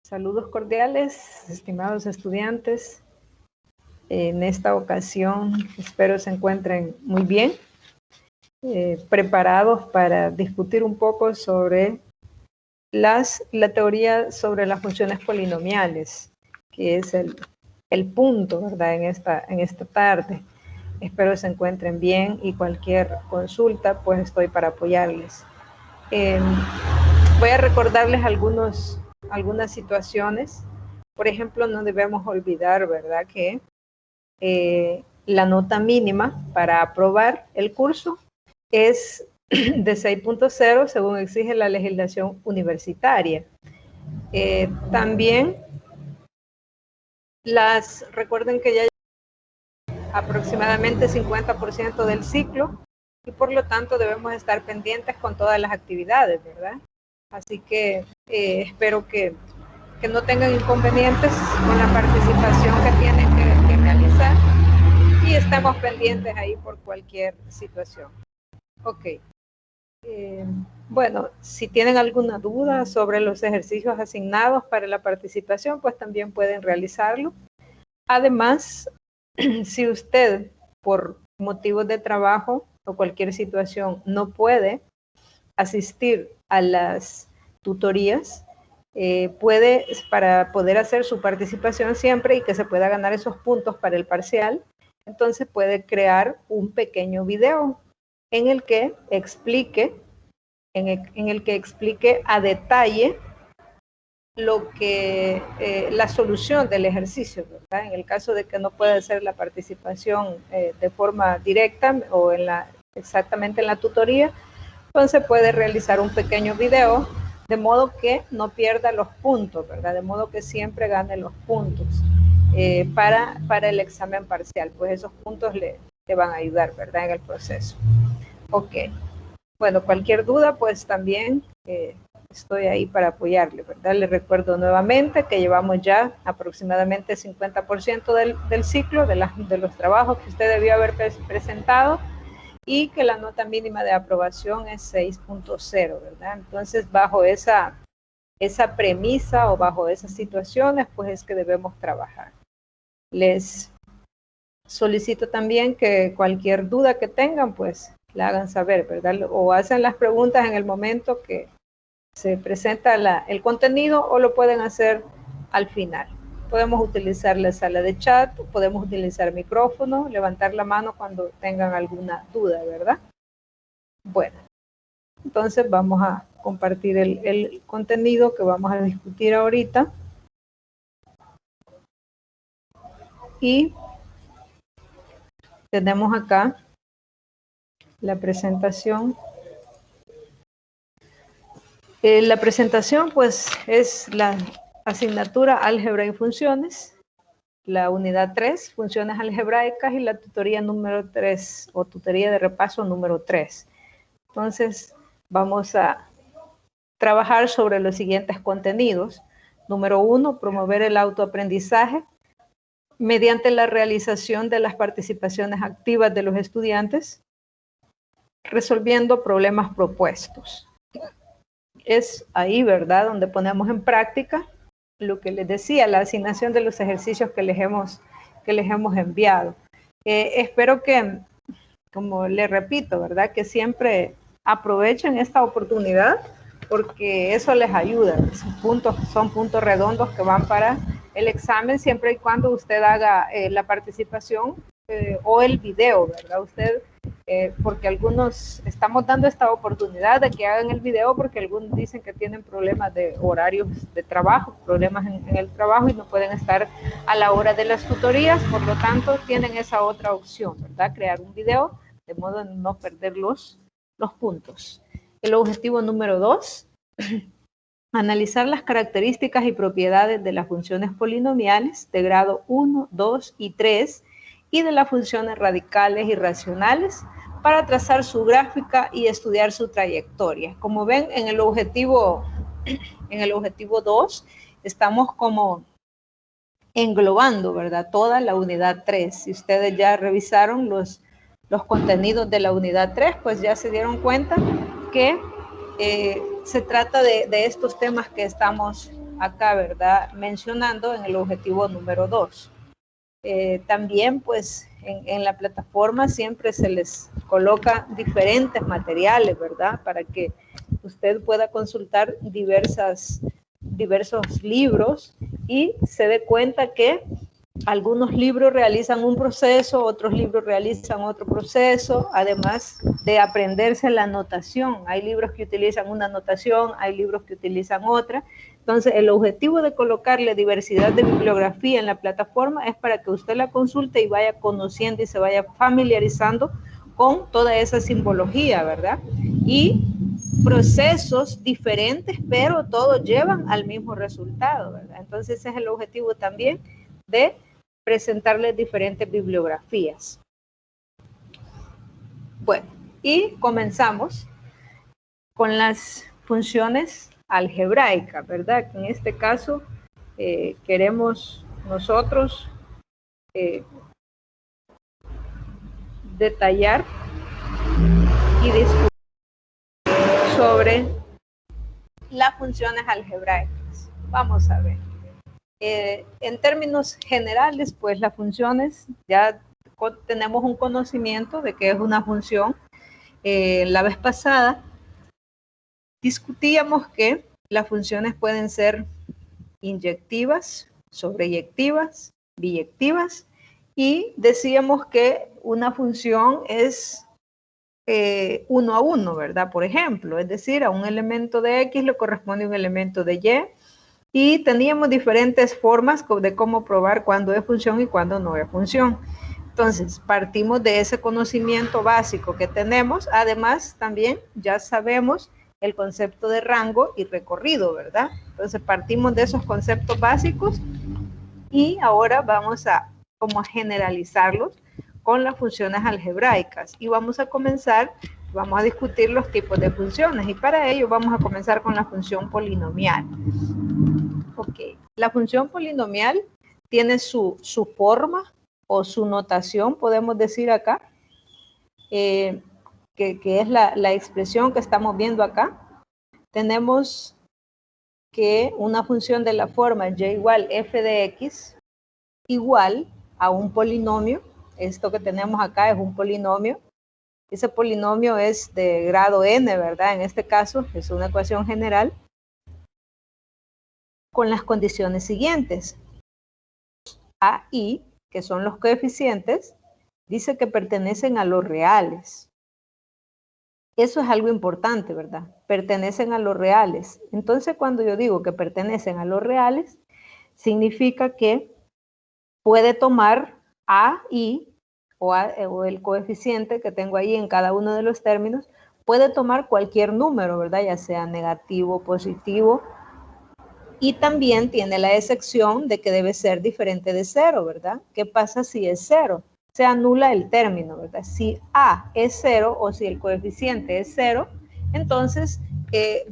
Saludos cordiales, estimados estudiantes. En esta ocasión espero se encuentren muy bien, preparados para discutir un poco sobre la teoría sobre las funciones polinomiales, que es el punto, ¿verdad? En esta tarde. Espero se encuentren bien y cualquier consulta, pues estoy para apoyarles. Voy a recordarles algunas situaciones. Por ejemplo, no debemos olvidar, ¿verdad?, que la nota mínima para aprobar el curso es de 6.0 según exige la legislación universitaria. También recuerden que ya aproximadamente 50% del ciclo y por lo tanto debemos estar pendientes con todas las actividades, ¿verdad? Así que espero que no tengan inconvenientes con la participación que tienen que realizar y estamos pendientes ahí por cualquier situación. Ok. Bueno, si tienen alguna duda sobre los ejercicios asignados para la participación, pues también pueden realizarlo. Además, si usted por motivos de trabajo o cualquier situación no puede asistir a las tutorías, puede, para poder hacer su participación siempre y que se pueda ganar esos puntos para el parcial, entonces puede crear un pequeño video en el que explique, a detalle lo que la solución del ejercicio, ¿verdad? En el caso de que no pueda hacer la participación de forma directa o exactamente en la tutoría, entonces puede realizar un pequeño video de modo que no pierda los puntos, ¿verdad? De modo que siempre gane los puntos para el examen parcial, pues esos puntos le van a ayudar, ¿verdad? En el proceso. Ok. Bueno, cualquier duda, pues también estoy ahí para apoyarle, ¿verdad? Le recuerdo nuevamente que llevamos ya aproximadamente 50% del ciclo, de los trabajos que usted debió haber presentado y que la nota mínima de aprobación es 6.0, ¿verdad? Entonces, bajo esa premisa o bajo esas situaciones, pues es que debemos trabajar. Les solicito también que cualquier duda que tengan, pues la hagan saber, ¿verdad? O hacen las preguntas en el momento que se presenta el contenido o lo pueden hacer al final. Podemos utilizar la sala de chat, podemos utilizar micrófono, levantar la mano cuando tengan alguna duda, ¿verdad? Bueno, entonces vamos a compartir el contenido que vamos a discutir ahorita. Y tenemos acá la presentación. La presentación, pues, es la asignatura Álgebra y Funciones, la unidad 3, Funciones Algebraicas, y la tutoría número 3, o tutoría de repaso número 3. Entonces, vamos a trabajar sobre los siguientes contenidos. Número 1, promover el autoaprendizaje mediante la realización de las participaciones activas de los estudiantes, resolviendo problemas propuestos. Es ahí, ¿verdad?, donde ponemos en práctica lo que les decía, la asignación de los ejercicios que les hemos enviado. Espero que, como les repito, ¿verdad?, que siempre aprovechen esta oportunidad porque eso les ayuda. Son puntos redondos que van para el examen siempre y cuando usted haga la participación o el video, ¿verdad? Usted, porque algunos estamos dando esta oportunidad de que hagan el video porque algunos dicen que tienen problemas de horarios de trabajo, problemas en el trabajo y no pueden estar a la hora de las tutorías, por lo tanto tienen esa otra opción, ¿verdad? Crear un video de modo de no perder los puntos. El objetivo número 2, analizar las características y propiedades de las funciones polinomiales de grado 1, 2 y 3 y de las funciones radicales y racionales para trazar su gráfica y estudiar su trayectoria. Como ven, en el objetivo 2 estamos como englobando, ¿verdad?, toda la unidad 3. Si ustedes ya revisaron los contenidos de la unidad 3, pues ya se dieron cuenta que se trata de estos temas que estamos acá, ¿verdad? Mencionando en el objetivo número 2. También, pues, en la plataforma siempre se les coloca diferentes materiales, ¿verdad? Para que usted pueda consultar diversos libros y se dé cuenta que algunos libros realizan un proceso, otros libros realizan otro proceso, además de aprenderse la notación. Hay libros que utilizan una notación, hay libros que utilizan otra. Entonces, el objetivo de colocarle diversidad de bibliografía en la plataforma es para que usted la consulte y vaya conociendo y se vaya familiarizando con toda esa simbología, ¿verdad? Y procesos diferentes, pero todos llevan al mismo resultado, ¿verdad? Entonces, ese es el objetivo también de presentarles diferentes bibliografías. Bueno, y comenzamos con las funciones algebraicas, ¿verdad? En este caso queremos nosotros detallar y discutir sobre las funciones algebraicas. Vamos a ver. En términos generales, pues las funciones, ya tenemos un conocimiento de qué es una función. La vez pasada discutíamos que las funciones pueden ser inyectivas, sobreyectivas, biyectivas, y decíamos que una función es 1 a 1, ¿verdad? Por ejemplo, es decir, a un elemento de X le corresponde un elemento de Y teníamos diferentes formas de cómo probar cuándo es función y cuándo no es función. Entonces, partimos de ese conocimiento básico que tenemos. Además, también ya sabemos el concepto de rango y recorrido, ¿verdad? Entonces, partimos de esos conceptos básicos y ahora vamos a como generalizarlos con las funciones algebraicas. Y vamos a comenzar, vamos a discutir los tipos de funciones. Y para ello vamos a comenzar con la función polinomial. Ok, la función polinomial tiene su forma o su notación, podemos decir acá, que es la expresión que estamos viendo acá. Tenemos que una función de la forma y igual f de x igual a un polinomio. Esto que tenemos acá es un polinomio. Ese polinomio es de grado n, ¿verdad? En este caso es una ecuación general con las condiciones siguientes. A y, que son los coeficientes, dice que pertenecen a los reales. Eso es algo importante, ¿verdad? Pertenecen a los reales. Entonces, cuando yo digo que pertenecen a los reales, significa que puede tomar A y, o el coeficiente que tengo ahí en cada uno de los términos, puede tomar cualquier número, ¿verdad? Ya sea negativo, positivo, y también tiene la excepción de que debe ser diferente de 0, ¿verdad? ¿Qué pasa si es 0? Se anula el término, ¿verdad? Si A es 0 o si el coeficiente es 0, entonces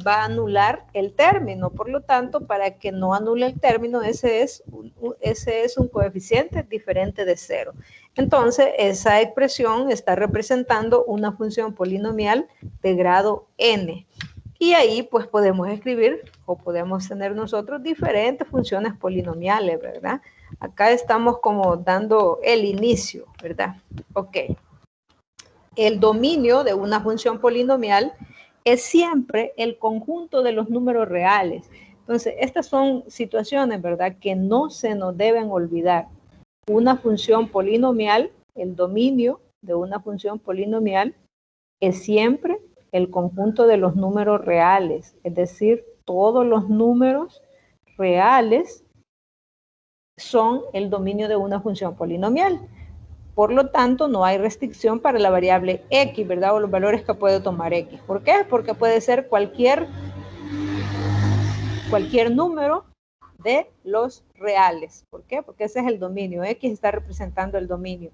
va a anular el término. Por lo tanto, para que no anule el término, ese es un coeficiente diferente de 0. Entonces, esa expresión está representando una función polinomial de grado n. Y ahí pues podemos escribir o podemos tener nosotros diferentes funciones polinomiales, ¿verdad? Acá estamos como dando el inicio, ¿verdad? Ok. El dominio de una función polinomial es siempre el conjunto de los números reales. Entonces, estas son situaciones, ¿verdad?, que no se nos deben olvidar. Una función polinomial, el dominio de una función polinomial es siempre el conjunto de los números reales, es decir, todos los números reales son el dominio de una función polinomial. Por lo tanto, no hay restricción para la variable x, ¿verdad? O los valores que puede tomar x. ¿Por qué? Porque puede ser cualquier número de los reales. ¿Por qué? Porque ese es el dominio. X está representando el dominio.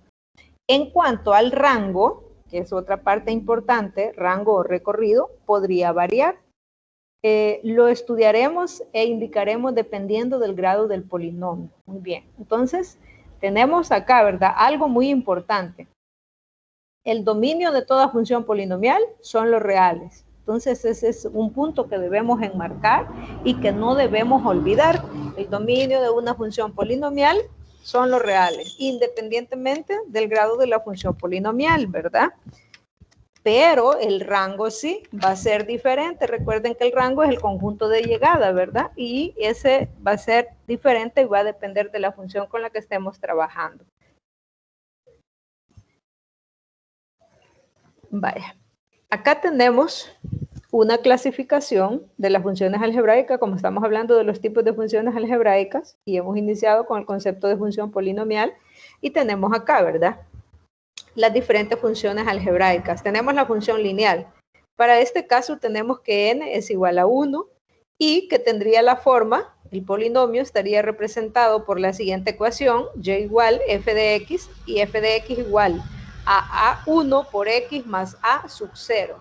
En cuanto al rango, que es otra parte importante, rango o recorrido, podría variar. Lo estudiaremos e indicaremos dependiendo del grado del polinomio. Muy bien, entonces tenemos acá, ¿verdad?, algo muy importante. El dominio de toda función polinomial son los reales. Entonces ese es un punto que debemos enmarcar y que no debemos olvidar. El dominio de una función polinomial son los reales, independientemente del grado de la función polinomial, ¿verdad? Pero el rango sí va a ser diferente. Recuerden que el rango es el conjunto de llegada, ¿verdad? Y ese va a ser diferente y va a depender de la función con la que estemos trabajando. Vaya. Acá tenemos una clasificación de las funciones algebraicas, como estamos hablando de los tipos de funciones algebraicas, y hemos iniciado con el concepto de función polinomial, y tenemos acá, ¿verdad?, las diferentes funciones algebraicas. Tenemos la función lineal. Para este caso tenemos que n es igual a 1 y que tendría la forma, el polinomio estaría representado por la siguiente ecuación, y igual f de x y f de x igual a a1 por x más a sub 0.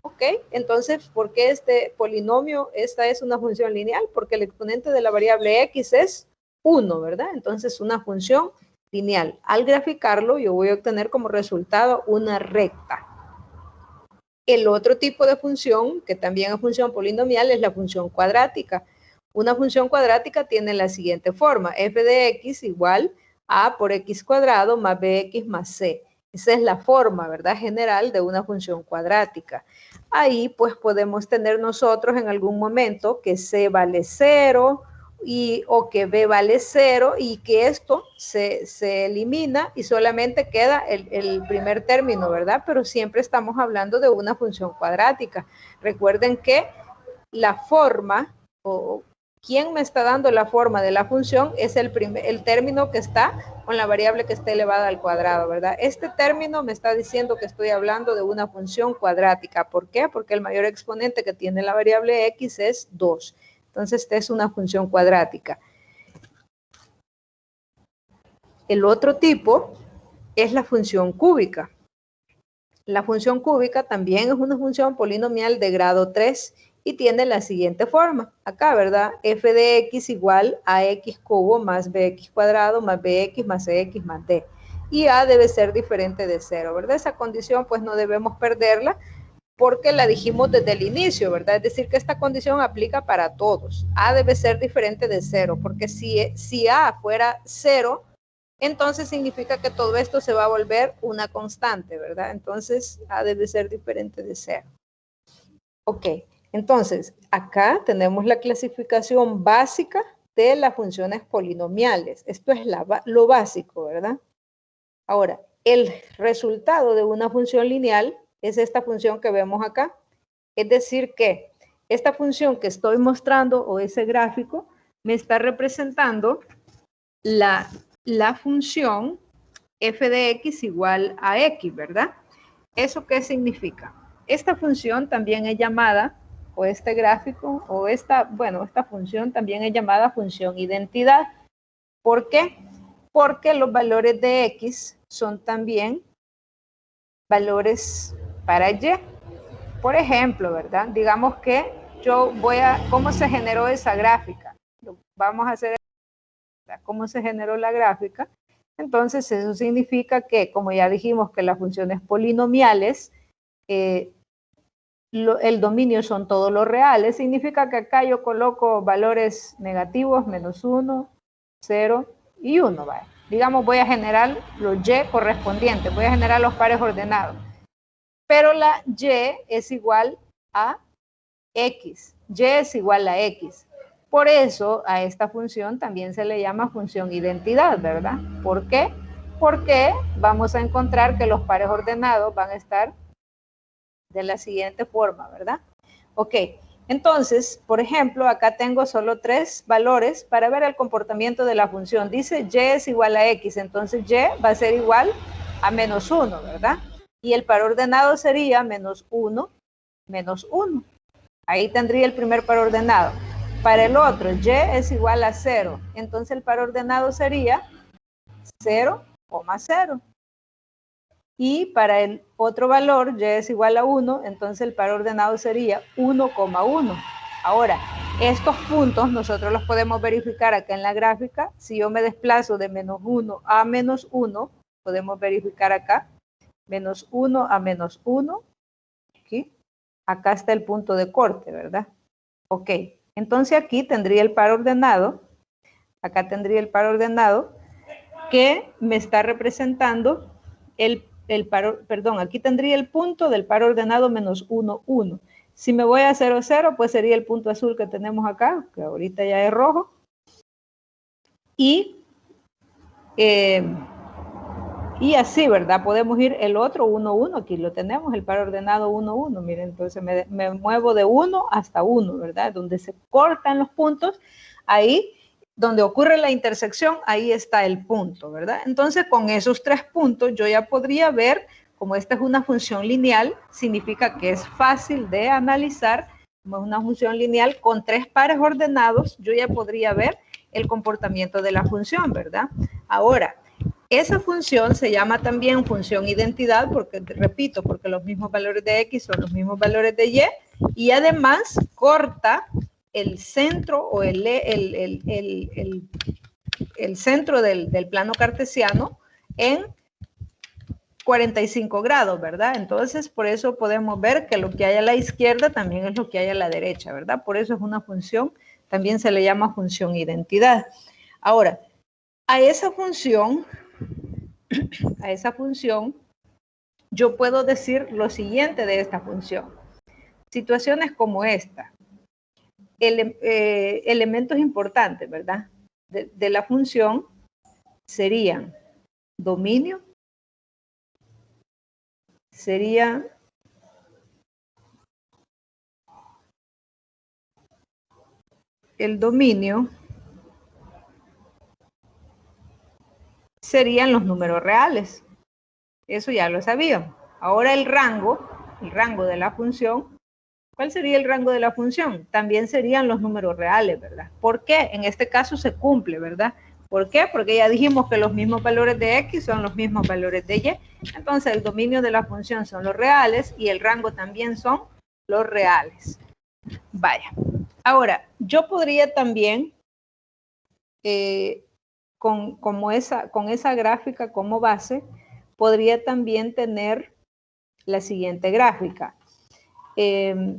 ¿Ok? Entonces, ¿por qué este polinomio, esta es una función lineal? Porque el exponente de la variable x es 1, ¿verdad? Entonces, una función lineal. Al graficarlo, yo voy a obtener como resultado una recta. El otro tipo de función, que también es función polinomial, es la función cuadrática. Una función cuadrática tiene la siguiente forma, f de x igual a por x cuadrado más bx más c. Esa es la forma, ¿verdad?, general de una función cuadrática. Ahí pues podemos tener nosotros en algún momento que c vale 0 o que b vale 0 y que esto se elimina y solamente queda el primer término, ¿verdad? Pero siempre estamos hablando de una función cuadrática. Recuerden que la forma o quién me está dando la forma de la función es el término que está con la variable que está elevada al cuadrado, ¿verdad? Este término me está diciendo que estoy hablando de una función cuadrática. ¿Por qué? Porque el mayor exponente que tiene la variable x es 2. Entonces, esta es una función cuadrática. El otro tipo es la función cúbica. La función cúbica también es una función polinomial de grado 3 y tiene la siguiente forma. Acá, ¿verdad? F de x igual a x cubo más bx cuadrado más bx más cx más d. Y a debe ser diferente de 0, ¿verdad? Esa condición pues no debemos perderla porque la dijimos desde el inicio, ¿verdad? Es decir, que esta condición aplica para todos. A debe ser diferente de 0, porque si A fuera 0, entonces significa que todo esto se va a volver una constante, ¿verdad? Entonces, A debe ser diferente de 0. Ok, entonces, acá tenemos la clasificación básica de las funciones polinomiales. Esto es lo básico, ¿verdad? Ahora, el resultado de una función lineal es esta función que vemos acá. Es decir que esta función que estoy mostrando o ese gráfico me está representando la función f de x igual a x, ¿verdad? ¿Eso qué significa? Esta función también es llamada, o este gráfico, o esta función también es llamada función identidad. ¿Por qué? Porque los valores de x son también valores para y. Por ejemplo, ¿verdad? Digamos que ¿cómo se generó esa gráfica? Vamos a hacer, ¿cómo se generó la gráfica? Entonces, eso significa que, como ya dijimos que las funciones polinomiales, el dominio son todos los reales, significa que acá yo coloco valores negativos, -1, 0 y 1, ¿vale? Digamos, voy a generar los y correspondientes, voy a generar los pares ordenados. Pero la y es igual a x. Y es igual a x. Por eso a esta función también se le llama función identidad, ¿verdad? ¿Por qué? Porque vamos a encontrar que los pares ordenados van a estar de la siguiente forma, ¿verdad? Ok, entonces, por ejemplo, acá tengo solo 3 valores para ver el comportamiento de la función. Dice y es igual a x, entonces y va a ser igual a -1, ¿verdad? Y el par ordenado sería -1, -1. Ahí tendría el primer par ordenado. Para el otro, y es igual a 0. Entonces el par ordenado sería 0, 0. Y para el otro valor, y es igual a 1, entonces el par ordenado sería 1,1. Ahora, estos puntos nosotros los podemos verificar acá en la gráfica. Si yo me desplazo de -1 a -1, podemos verificar acá. -1 a -1, aquí. Acá está el punto de corte, ¿verdad? Ok, entonces aquí tendría el par ordenado, acá tendría el par ordenado que me está representando aquí tendría el punto del par ordenado menos 1, 1. Si me voy a 0, 0, pues sería el punto azul que tenemos acá, que ahorita ya es rojo. Y así, ¿verdad? Podemos ir el otro 1, 1, aquí lo tenemos, el par ordenado 1, 1. Miren, entonces me muevo de 1 hasta 1, ¿verdad? Donde se cortan los puntos, ahí donde ocurre la intersección, ahí está el punto, ¿verdad? Entonces, con esos 3 puntos, yo ya podría ver, como esta es una función lineal, significa que es fácil de analizar, como es una función lineal con 3 pares ordenados, yo ya podría ver el comportamiento de la función, ¿verdad? Ahora, esa función se llama también función identidad, porque, repito, porque los mismos valores de X son los mismos valores de Y además corta el centro o el centro del plano cartesiano en 45 grados, ¿verdad? Entonces, por eso podemos ver que lo que hay a la izquierda también es lo que hay a la derecha, ¿verdad? Por eso es una función, también se le llama función identidad. Ahora, a esa función, yo puedo decir lo siguiente de esta función. Situaciones como esta, elementos importantes, ¿verdad? De la función serían dominio, sería el dominio, serían los números reales. Eso ya lo sabíamos. Ahora el rango de la función, ¿cuál sería el rango de la función? También serían los números reales, ¿verdad? ¿Por qué? En este caso se cumple, ¿verdad? ¿Por qué? Porque ya dijimos que los mismos valores de X son los mismos valores de Y. Entonces el dominio de la función son los reales y el rango también son los reales. Vaya. Ahora, yo podría también, con esa gráfica como base, podría también tener la siguiente gráfica. ¿Qué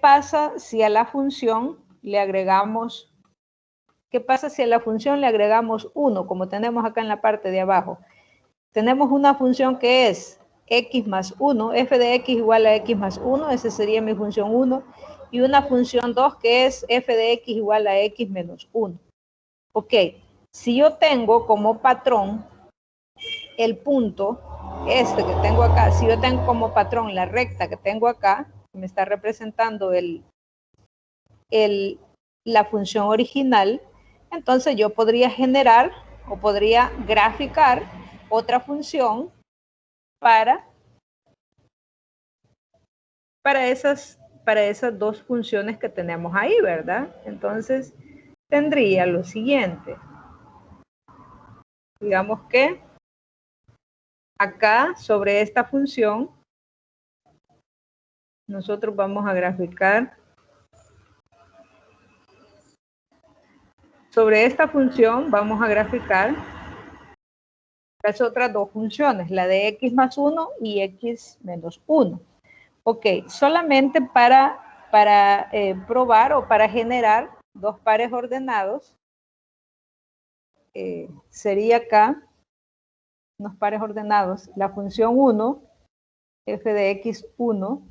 pasa si a la función le agregamos, uno, como tenemos acá en la parte de abajo? Tenemos una función que es x más 1, f de x igual a x más 1, esa sería mi función 1, y una función 2 que es f de x igual a x menos 1. Ok, si yo tengo como patrón el punto, que tengo acá, si yo tengo como patrón la recta que tengo acá, me está representando la función original, entonces yo podría generar o podría graficar otra función para esas dos funciones que tenemos ahí, ¿verdad? Entonces tendría lo siguiente. Digamos que acá sobre esta función nosotros vamos a graficar sobre esta función vamos a graficar las otras dos funciones, la de x más 1 y x menos 1. Ok, solamente para probar o para generar dos pares ordenados, sería acá unos pares ordenados, la función 1, f de x1,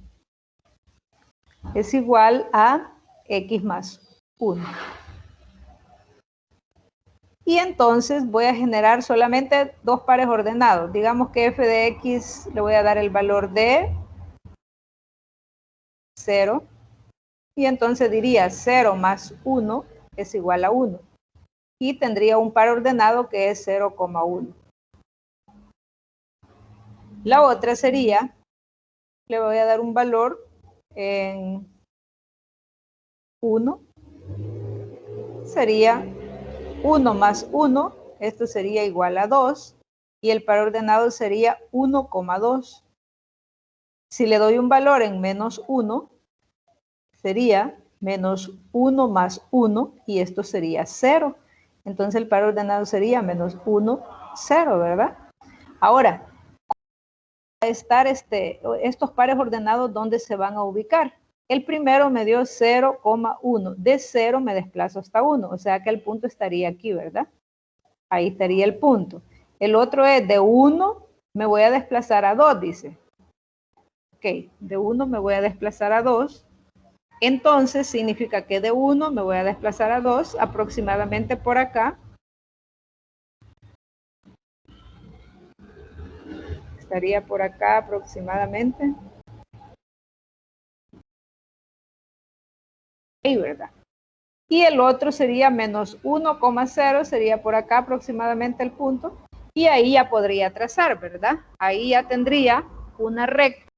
es igual a x más 1. Y entonces voy a generar solamente dos pares ordenados. Digamos que f de x le voy a dar el valor de 0. Y entonces diría 0 más 1 es igual a 1. Y tendría un par ordenado que es 0,1. La otra sería, le voy a dar un valor en 1. Sería 1 más 1, esto sería igual a 2. Y el par ordenado sería 1,2. Si le doy un valor en menos 1, sería menos 1 más 1 y esto sería 0. Entonces el par ordenado sería menos 1, 0, ¿verdad? Ahora, estar estos pares ordenados, ¿dónde se van a ubicar? El primero me dio 0,1. De 0 me desplazo hasta 1. O sea que el punto estaría aquí, ¿verdad? Ahí estaría el punto. El otro es de 1 me voy a desplazar a 2, dice. Ok, de 1 me voy a desplazar a 2. Entonces significa que de 1 me voy a desplazar a 2, aproximadamente por acá. Estaría por acá aproximadamente. Ahí, ¿verdad? Y el otro sería menos 1,0, sería por acá aproximadamente el punto. Y ahí ya podría trazar, ¿verdad? Ahí ya tendría una recta,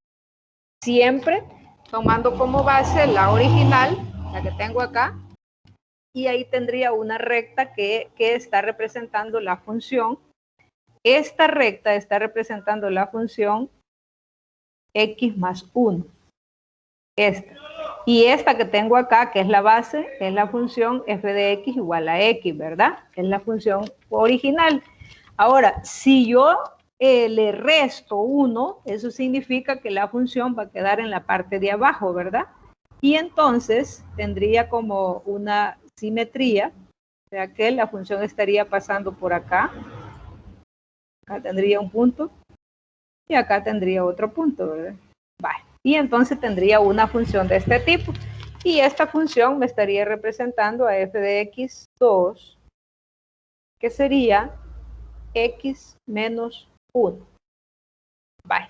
siempre tomando como base la original, la que tengo acá. Y ahí tendría una recta que está representando la función. Esta recta está representando la función x más 1. Esta. Y esta que tengo acá, que es la base, es la función f de x igual a x, ¿verdad? Es la función original. Ahora, si yo le resto 1, eso significa que la función va a quedar en la parte de abajo, ¿verdad? Y entonces tendría como una simetría, o sea que la función estaría pasando por acá. Acá tendría un punto y acá tendría otro punto, ¿verdad? Vale. Y entonces tendría una función de este tipo. Y esta función me estaría representando a f de x2, que sería x menos 1. Vale.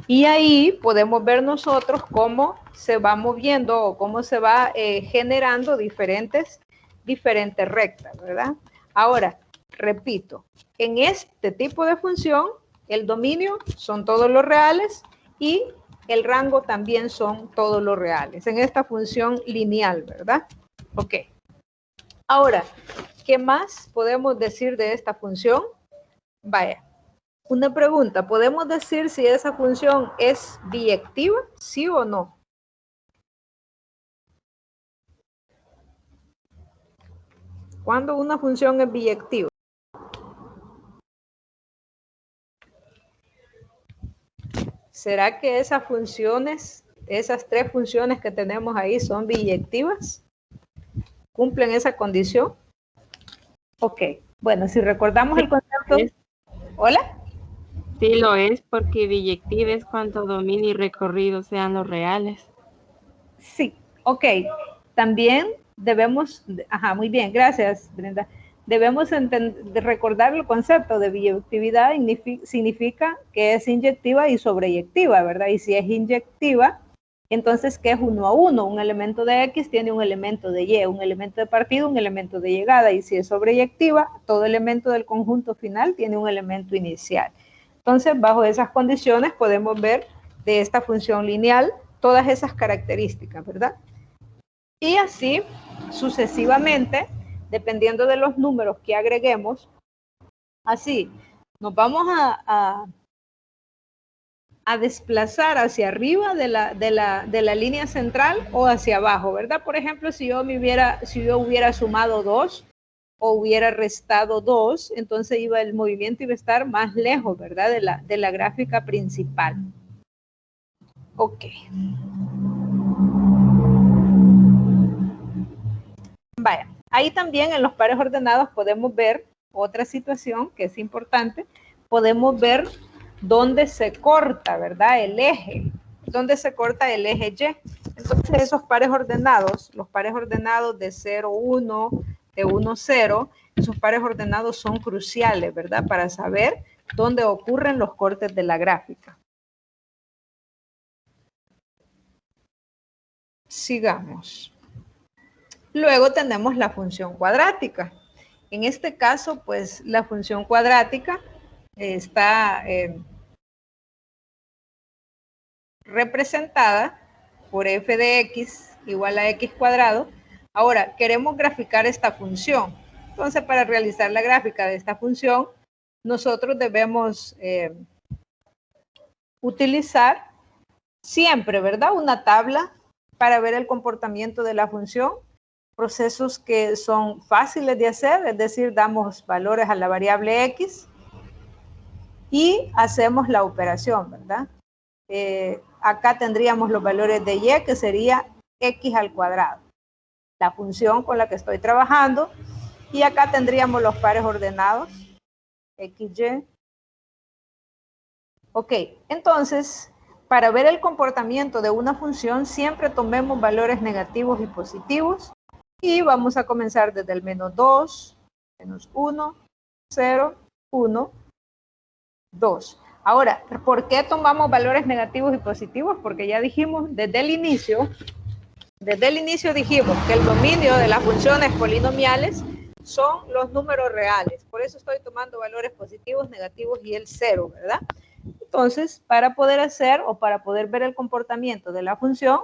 Y ahí podemos ver nosotros cómo se va moviendo o cómo se va generando diferentes rectas, ¿verdad? Ahora, repito, en este tipo de función, el dominio son todos los reales y el rango también son todos los reales, en esta función lineal, ¿verdad? Ok. Ahora, ¿qué más podemos decir de esta función? Vaya, una pregunta, ¿podemos decir si esa función es biyectiva, sí o no? ¿Cuándo una función es biyectiva? ¿Será que esas funciones, esas tres funciones que tenemos ahí son biyectivas? ¿Cumplen esa condición? Ok, bueno, si recordamos el concepto... ¿Hola? Sí lo es, porque biyectiva es cuando dominio y recorrido sean los reales. Sí, ok. También debemos, muy bien, gracias, Brenda. Debemos recordar el concepto de biyectividad, significa que es inyectiva y sobreyectiva, ¿verdad? Y si es inyectiva, entonces, ¿qué es 1 a 1? Un elemento de X tiene un elemento de Y, un elemento de partida, un elemento de llegada. Y si es sobreyectiva, todo elemento del conjunto final tiene un elemento inicial. Entonces, bajo esas condiciones podemos ver de esta función lineal todas esas características, ¿verdad? Y así sucesivamente, dependiendo de los números que agreguemos, así nos vamos a desplazar hacia arriba de la línea central o hacia abajo, ¿verdad? Por ejemplo, si yo hubiera sumado 2 o hubiera restado 2, entonces el movimiento iba a estar más lejos, ¿verdad? De la gráfica principal. Ok. Vaya, ahí también en los pares ordenados podemos ver otra situación que es importante. Podemos ver dónde se corta, ¿verdad? El eje. Dónde se corta el eje Y. Entonces esos pares ordenados, los pares ordenados de 0, 1, de 1, 0, esos pares ordenados son cruciales, ¿verdad? Para saber dónde ocurren los cortes de la gráfica. Sigamos. Luego tenemos la función cuadrática. En este caso, pues la función cuadrática está representada por f de x igual a x cuadrado. Ahora, queremos graficar esta función. Entonces, para realizar la gráfica de esta función, nosotros debemos utilizar siempre, ¿verdad? Una tabla para ver el comportamiento de la función. Procesos que son fáciles de hacer, es decir, damos valores a la variable x y hacemos la operación, ¿verdad? Acá tendríamos los valores de y, que sería x al cuadrado, la función con la que estoy trabajando, y acá tendríamos los pares ordenados, xy. Ok, entonces, para ver el comportamiento de una función, siempre tomemos valores negativos y positivos, y vamos a comenzar desde el menos 2, menos 1, 0, 1, 2. Ahora, ¿por qué tomamos valores negativos y positivos? Porque ya dijimos desde el inicio dijimos que el dominio de las funciones polinomiales son los números reales. Por eso estoy tomando valores positivos, negativos y el 0, ¿verdad? Entonces, para poder hacer o para poder ver el comportamiento de la función,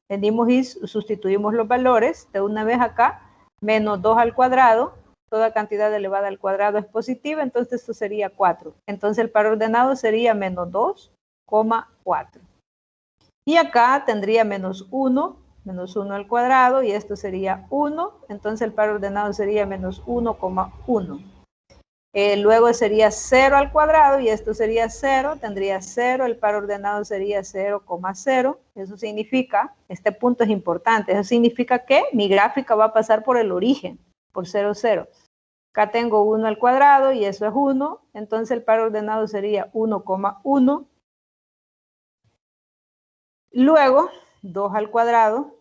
venimos y sustituimos los valores de una vez acá, menos 2 al cuadrado, toda cantidad elevada al cuadrado es positiva, entonces esto sería 4. Entonces el par ordenado sería menos 2,4. Y acá tendría menos 1 al cuadrado, y esto sería 1, entonces el par ordenado sería menos 1,1. Luego sería 0 al cuadrado, y esto sería 0, tendría 0, el par ordenado sería 0,0. Eso significa, este punto es importante, eso significa que mi gráfica va a pasar por el origen, por 0, 0. Acá tengo 1 al cuadrado, y eso es 1, entonces el par ordenado sería 1,1. Luego, 2 al cuadrado,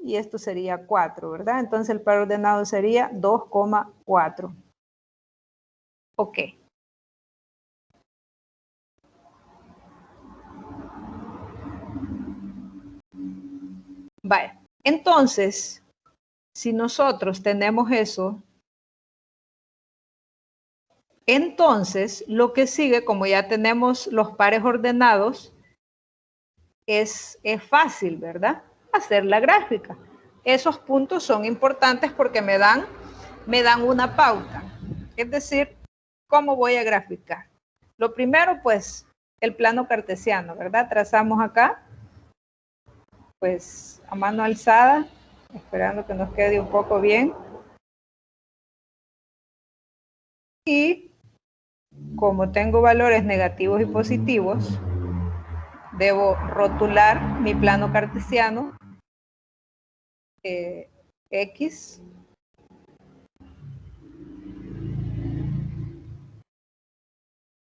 y esto sería 4, ¿verdad? Entonces el par ordenado sería 2,4. Ok. Vale. Entonces, si nosotros tenemos eso, entonces lo que sigue, como ya tenemos los pares ordenados, es fácil, ¿verdad? Hacer la gráfica. Esos puntos son importantes porque me dan una pauta. Es decir, ¿cómo voy a graficar? Lo primero, pues, el plano cartesiano, ¿verdad? Trazamos acá, pues, a mano alzada, esperando que nos quede un poco bien. Y como tengo valores negativos y positivos, debo rotular mi plano cartesiano, X,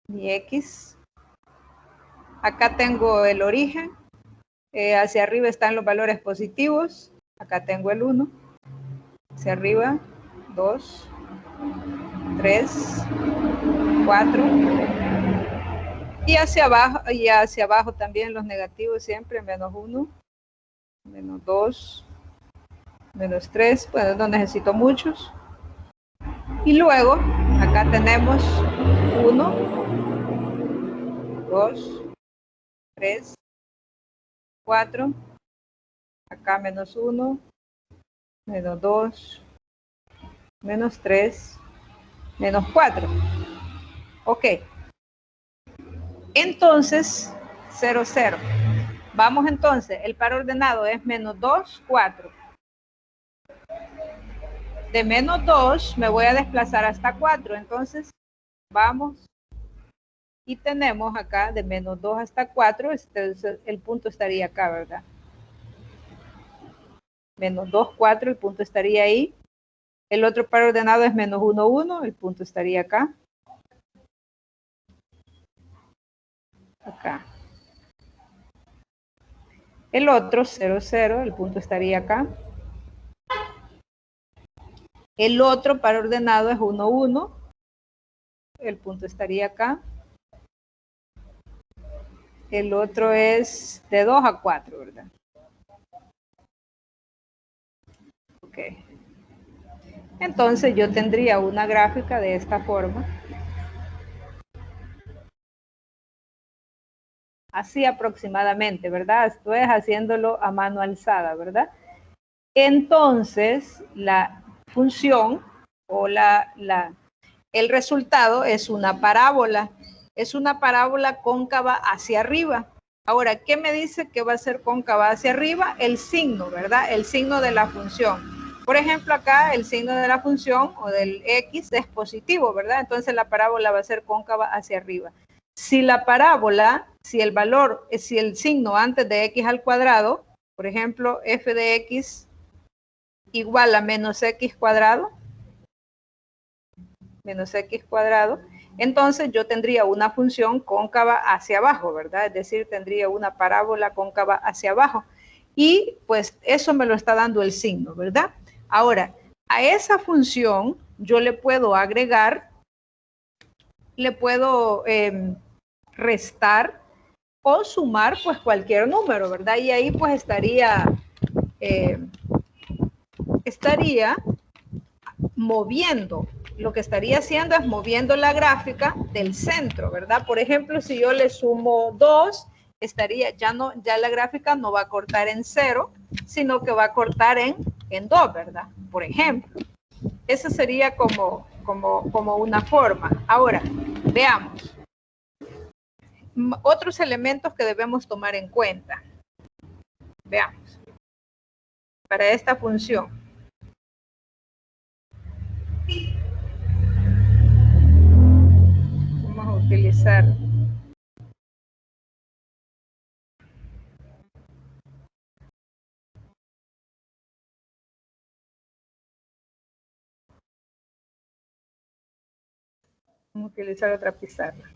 mi X. Acá tengo el origen, hacia arriba están los valores positivos, acá tengo el 1, hacia arriba, 2, 3, 4, y hacia abajo también los negativos siempre, menos 1, menos 2, menos 3, pues no necesito muchos. Y luego, acá tenemos 1, 2, 3, 4, acá menos 1, menos 2, menos 3, menos 4. Ok. Entonces, 0, 0. Vamos entonces, el par ordenado es menos 2, 4. De menos 2 me voy a desplazar hasta 4, entonces vamos y tenemos acá de menos 2 hasta 4, el punto estaría acá, ¿verdad? Menos 2, 4, el punto estaría ahí. El otro par ordenado es menos 1, 1, el punto estaría acá. Acá. El otro, 0, 0, el punto estaría acá. El otro par ordenado es 1, 1, el punto estaría acá. El otro es de 2 a 4, ¿verdad? Ok. Entonces yo tendría una gráfica de esta forma. Así aproximadamente, ¿verdad? Esto es haciéndolo a mano alzada, ¿verdad? Entonces, la función o el resultado es una parábola. Es una parábola cóncava hacia arriba. Ahora, ¿qué me dice que va a ser cóncava hacia arriba? El signo, ¿verdad? El signo de la función. Por ejemplo, acá el signo de la función o del X es positivo, ¿verdad? Entonces la parábola va a ser cóncava hacia arriba. Si la parábola, si el signo antes de x al cuadrado, por ejemplo, f de x igual a menos x cuadrado, entonces yo tendría una función cóncava hacia abajo, ¿verdad? Es decir, tendría una parábola cóncava hacia abajo. Y pues eso me lo está dando el signo, ¿verdad? Ahora, a esa función yo le puedo agregar, le puedo restar o sumar pues cualquier número, ¿verdad? Y ahí pues estaría moviendo, lo que estaría haciendo es moviendo la gráfica del centro, ¿verdad? Por ejemplo, si yo le sumo 2, ya la gráfica no va a cortar en 0, sino que va a cortar en 2, ¿verdad? Por ejemplo. Esa sería como una forma. Ahora, veamos. Otros elementos que debemos tomar en cuenta. Veamos. Para esta función. Vamos a utilizar otra pizarra.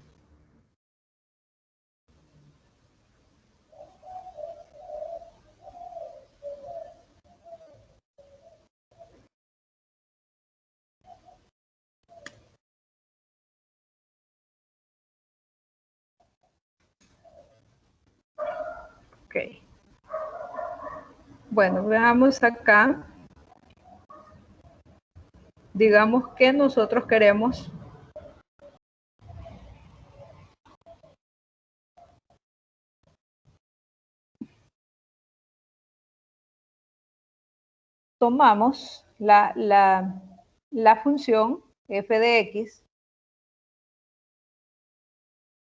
Ok. Bueno, veamos acá. Digamos que nosotros queremos tomamos la función f de x,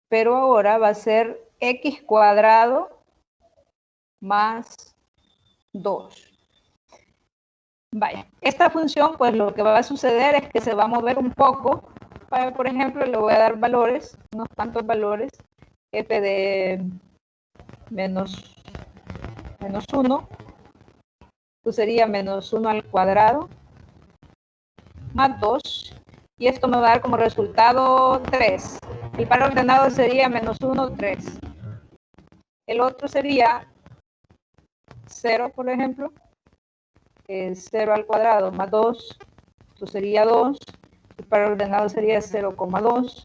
pero ahora va a ser x cuadrado más 2. Vaya, esta función, pues lo que va a suceder es que se va a mover un poco. Por ejemplo, le voy a dar valores, unos cuantos valores, f de menos 1, esto sería menos 1 al cuadrado, más 2, y esto me va a dar como resultado 3. El par ordenado sería menos 1, 3. El otro sería 0, por ejemplo, 0 al cuadrado más 2, esto sería 2. El par ordenado sería 0,2.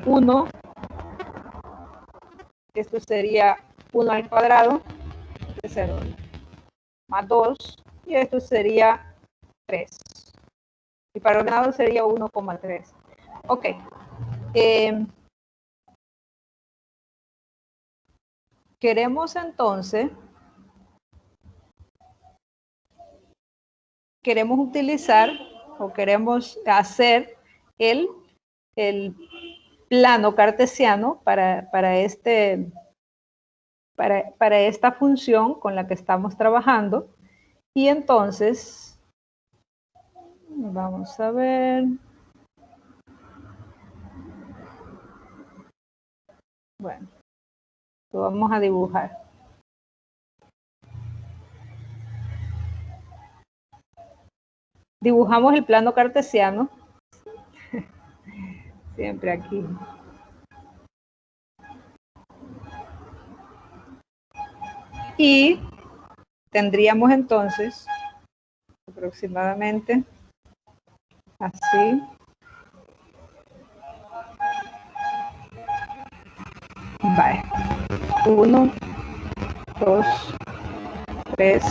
1, esto sería 1 al cuadrado, 0, más 2, y esto sería 3. El par ordenado sería 1,3. Ok. Queremos entonces, utilizar o queremos hacer el plano cartesiano para esta función con la que estamos trabajando. Y entonces, vamos a ver. Bueno, lo vamos a dibujar. Dibujamos el plano cartesiano. Siempre aquí. Y tendríamos entonces aproximadamente así. Vale. 1, 2, 3.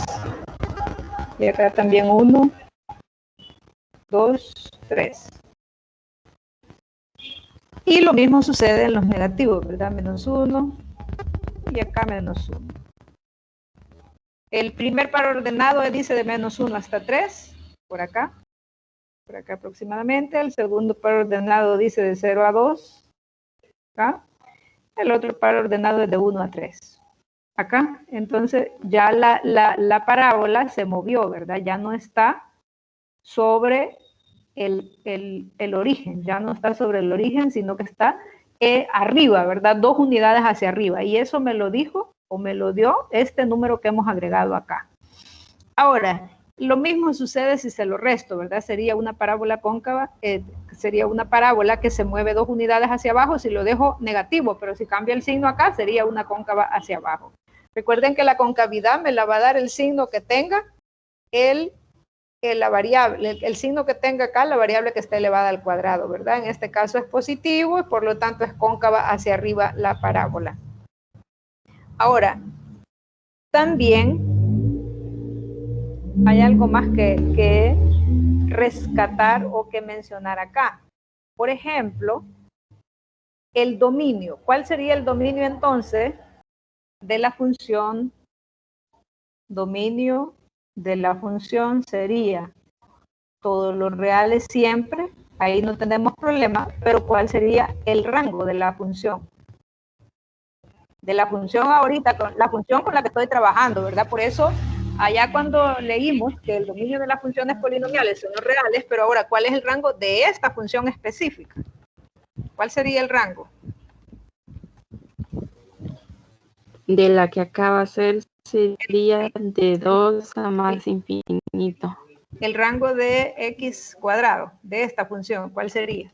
Y acá también 1, 2, 3. Y lo mismo sucede en los negativos, ¿verdad? Menos 1 y acá menos 1. El primer par ordenado dice de menos 1 hasta 3, por acá aproximadamente. El segundo par ordenado dice de 0 a 2, acá. El otro par ordenado es de 1 a 3, acá. Entonces ya la parábola se movió, ¿verdad? Ya no está sobre el origen, ya no está sobre el origen, sino que está arriba, ¿verdad? 2 unidades hacia arriba. Y eso me lo dijo o me lo dio este número que hemos agregado acá. Ahora, lo mismo sucede si se lo resto, ¿verdad? Sería una parábola cóncava, sería una parábola que se mueve 2 unidades hacia abajo si lo dejo negativo, pero si cambia el signo acá, sería una cóncava hacia abajo. Recuerden que la concavidad me la va a dar el signo que tenga la variable, el signo que tenga acá, la variable que esté elevada al cuadrado, ¿verdad? En este caso es positivo y por lo tanto es cóncava hacia arriba la parábola. Ahora, también hay algo más que rescatar o que mencionar acá. Por ejemplo, el dominio. ¿Cuál sería el dominio entonces de la función? Dominio de la función sería todos los reales siempre, ahí no tenemos problema, pero ¿cuál sería el rango de la función? De la función ahorita, la función con la que estoy trabajando, ¿verdad? Por eso, allá cuando leímos que el dominio de las funciones polinomiales son los reales, pero ahora, ¿cuál es el rango de esta función específica? ¿Cuál sería el rango? De la que acaba de ser sería de 2 a más infinito. El rango de x cuadrado, de esta función, ¿cuál sería?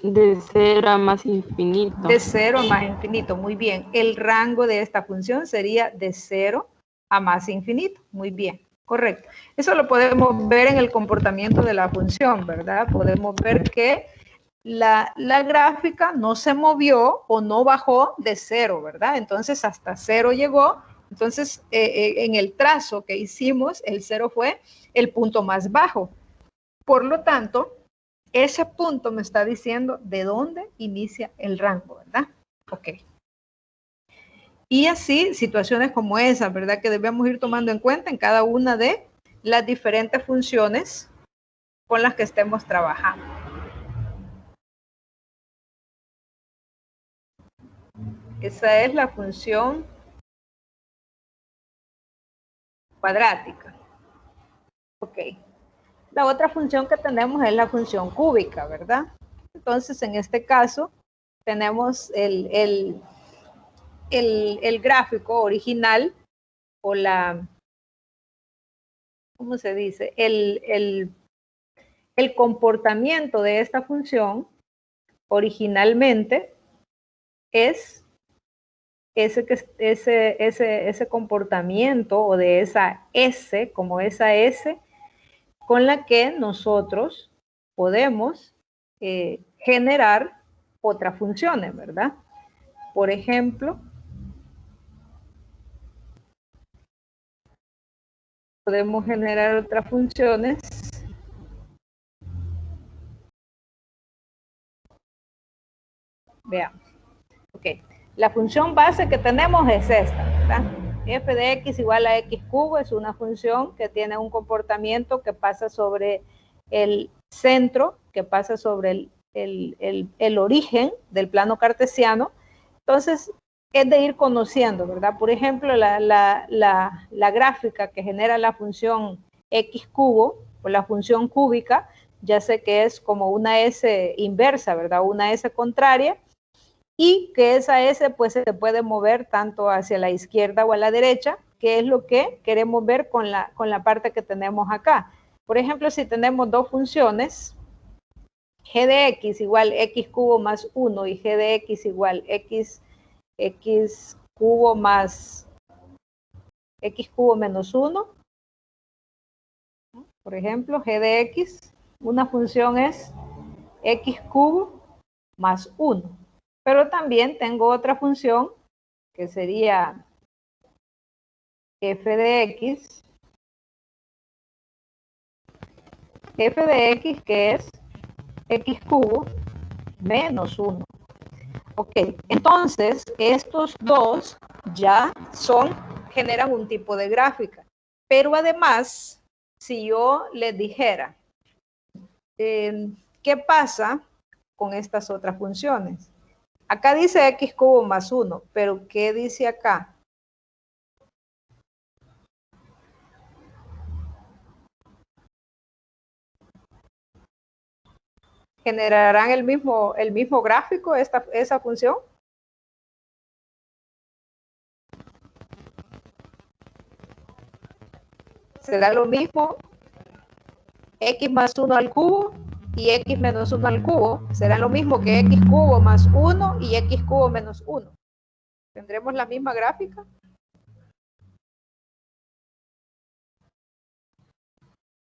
De 0 a más infinito. De 0 a más infinito, muy bien. El rango de esta función sería de 0 a más infinito, muy bien, correcto. Eso lo podemos ver en el comportamiento de la función, ¿verdad? Podemos ver que la gráfica no se movió o no bajó de 0, ¿verdad? Entonces hasta 0 llegó. Entonces en el trazo que hicimos, el 0 fue el punto más bajo. Por lo tanto, ese punto me está diciendo de dónde inicia el rango, ¿verdad? Ok. Y así, situaciones como esa, ¿verdad? Que debemos ir tomando en cuenta en cada una de las diferentes funciones con las que estemos trabajando. Esa es la función cuadrática. Ok. La otra función que tenemos es la función cúbica, ¿verdad? Entonces, en este caso, tenemos el gráfico original o la, ¿cómo se dice? El comportamiento de esta función originalmente es ese comportamiento o de esa S, como esa S, con la que nosotros podemos generar otras funciones, ¿verdad? Por ejemplo, podemos generar otras funciones. Veamos. Ok. La función base que tenemos es esta, ¿verdad? F de x igual a x cubo es una función que tiene un comportamiento que pasa sobre el centro, que pasa sobre el origen del plano cartesiano. Entonces, es de ir conociendo, ¿verdad? Por ejemplo, la gráfica que genera la función x cubo o la función cúbica, ya sé que es como una S inversa, ¿verdad? Una S contraria, y que esa S pues se puede mover tanto hacia la izquierda o a la derecha, que es lo que queremos ver con la parte que tenemos acá. Por ejemplo, si tenemos dos funciones, g de x igual x cubo más 1 y g de x igual x cubo más x cubo menos 1, por ejemplo, g de x, una función es x cubo más 1. Pero también tengo otra función que sería f de x que es x cubo menos 1. Ok, entonces estos dos ya generan un tipo de gráfica. Pero además, si yo les dijera, ¿qué pasa con estas otras funciones? Acá dice x cubo más 1, pero ¿qué dice acá? ¿Generarán el mismo gráfico esa función? ¿Será lo mismo x más 1 al cubo y x menos 1 al cubo? ¿Será lo mismo que x cubo más 1 y x cubo menos 1? ¿Tendremos la misma gráfica?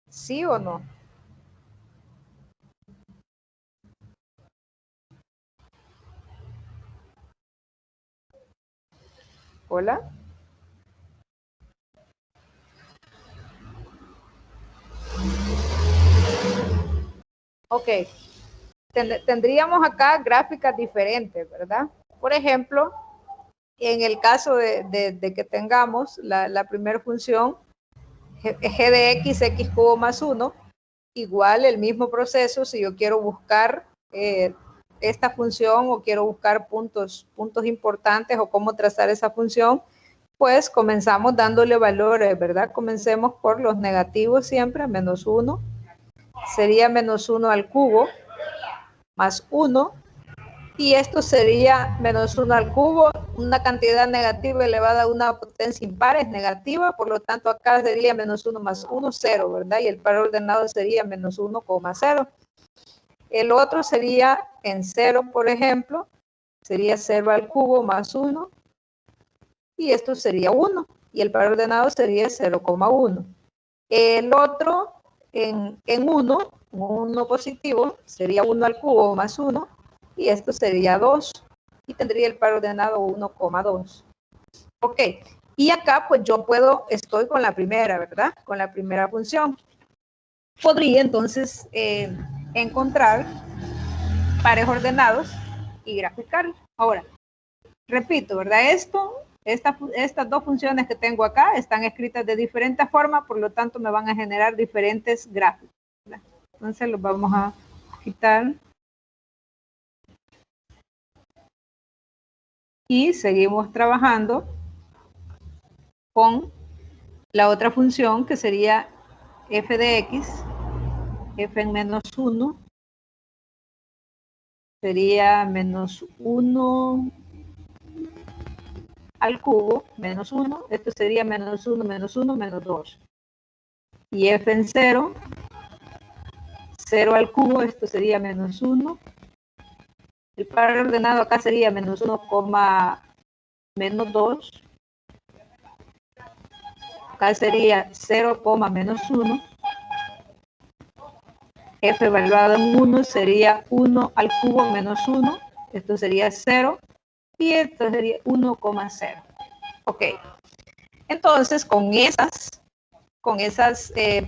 ¿Sí o no? ¿Hola? Ok. Tendríamos acá gráficas diferentes, ¿verdad? Por ejemplo, en el caso de que tengamos la primera función, g de x cubo más 1, igual el mismo proceso, si yo quiero buscar esta función o quiero buscar puntos importantes o cómo trazar esa función, pues comenzamos dándole valores, ¿verdad? Comencemos por los negativos siempre, menos 1, sería menos 1 al cubo, más 1, y esto sería menos 1 al cubo, una cantidad negativa elevada a una potencia impar es negativa, por lo tanto acá sería menos 1 más 1, 0, ¿verdad? Y el par ordenado sería menos 1,0. El otro sería en 0, por ejemplo, sería 0 al cubo más 1, y esto sería 1, y el par ordenado sería 0,1. El otro en 1 positivo, sería 1 al cubo más 1, y esto sería 2, y tendría el par ordenado 1,2. Ok, y acá pues yo estoy con la primera, ¿verdad? Con la primera función. Podría entonces encontrar pares ordenados y graficarlos. Ahora, repito, ¿verdad? Estas dos funciones que tengo acá están escritas de diferentes formas, por lo tanto me van a generar diferentes gráficos, ¿verdad? Entonces los vamos a quitar. Y seguimos trabajando con la otra función que sería f de x, f en menos 1, sería menos 1 al cubo, menos 1, esto sería menos 1, menos 1, menos 2. Y f en 0, 0 al cubo, esto sería menos 1. El par ordenado acá sería menos 1, menos 2. Acá sería 0, menos 1. F evaluado en 1 sería 1 al cubo menos 1. Esto sería 0. Y esto sería 1,0. Ok. Entonces, con esas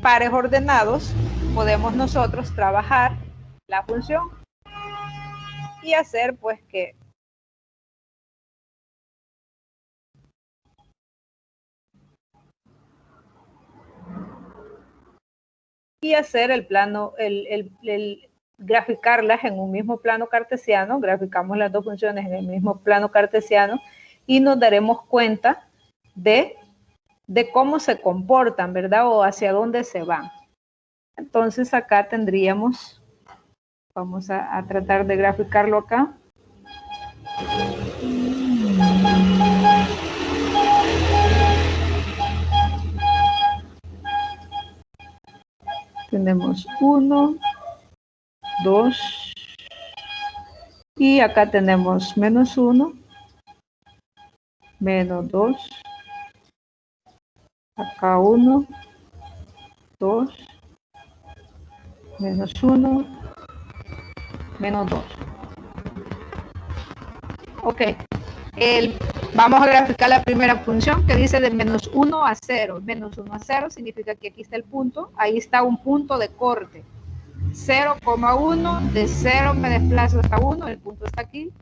pares ordenados, podemos nosotros trabajar la función y hacer pues que el plano, graficarlas en un mismo plano cartesiano, graficamos las dos funciones en el mismo plano cartesiano y nos daremos cuenta de cómo se comportan, ¿verdad? O hacia dónde se van. Entonces acá tendríamos, vamos a tratar de graficarlo acá. Tenemos 1, 2, y acá tenemos menos 1, menos 2, acá 1, 2, menos 1, menos 2. Ok, vamos a graficar la primera función que dice de menos 1 a 0. Menos 1 a 0 significa que aquí está el punto, ahí está un punto de corte. 0,1, de 0 me desplazo hasta 1, el punto está aquí.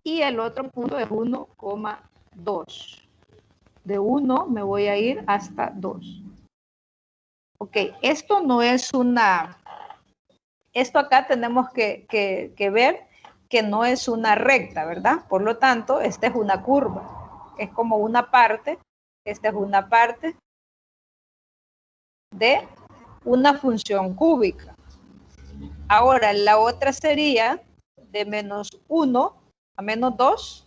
Y el otro punto es 1,2. De 1 me voy a ir hasta 2. Ok, esto no es esto acá tenemos que ver que no es una recta, ¿verdad? Por lo tanto, esta es una curva. Es como una parte, esta es una parte de una función cúbica. Ahora, la otra sería de menos 1 a menos 2,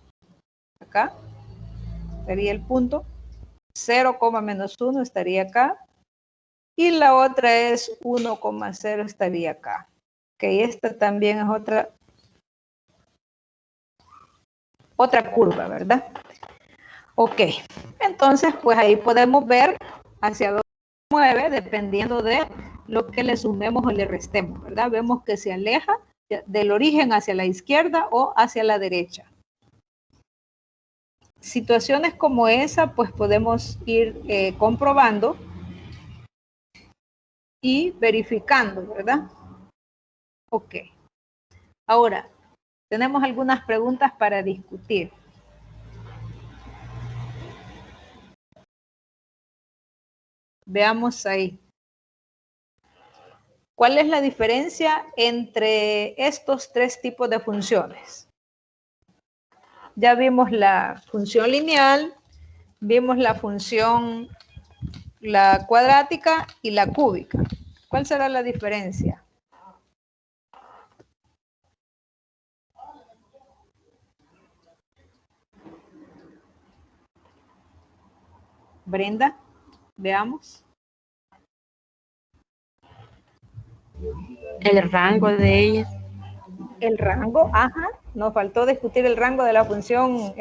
acá, sería el punto, 0, menos 1 estaría acá, y la otra es 1,0 estaría acá. Ok, esta también es otra curva, ¿verdad? Ok, entonces pues ahí podemos ver hacia dónde se mueve dependiendo de lo que le sumemos o le restemos, ¿verdad? Vemos que se aleja del origen hacia la izquierda o hacia la derecha. Situaciones como esa pues podemos ir comprobando y verificando, ¿verdad? Ok. Ahora, tenemos algunas preguntas para discutir. Veamos ahí. ¿Cuál es la diferencia entre estos tres tipos de funciones? Ya vimos la función lineal, vimos la función la cuadrática y la cúbica. ¿Cuál será la diferencia? Brenda, veamos. El rango de ellas. El rango, ajá, nos faltó discutir el rango de la función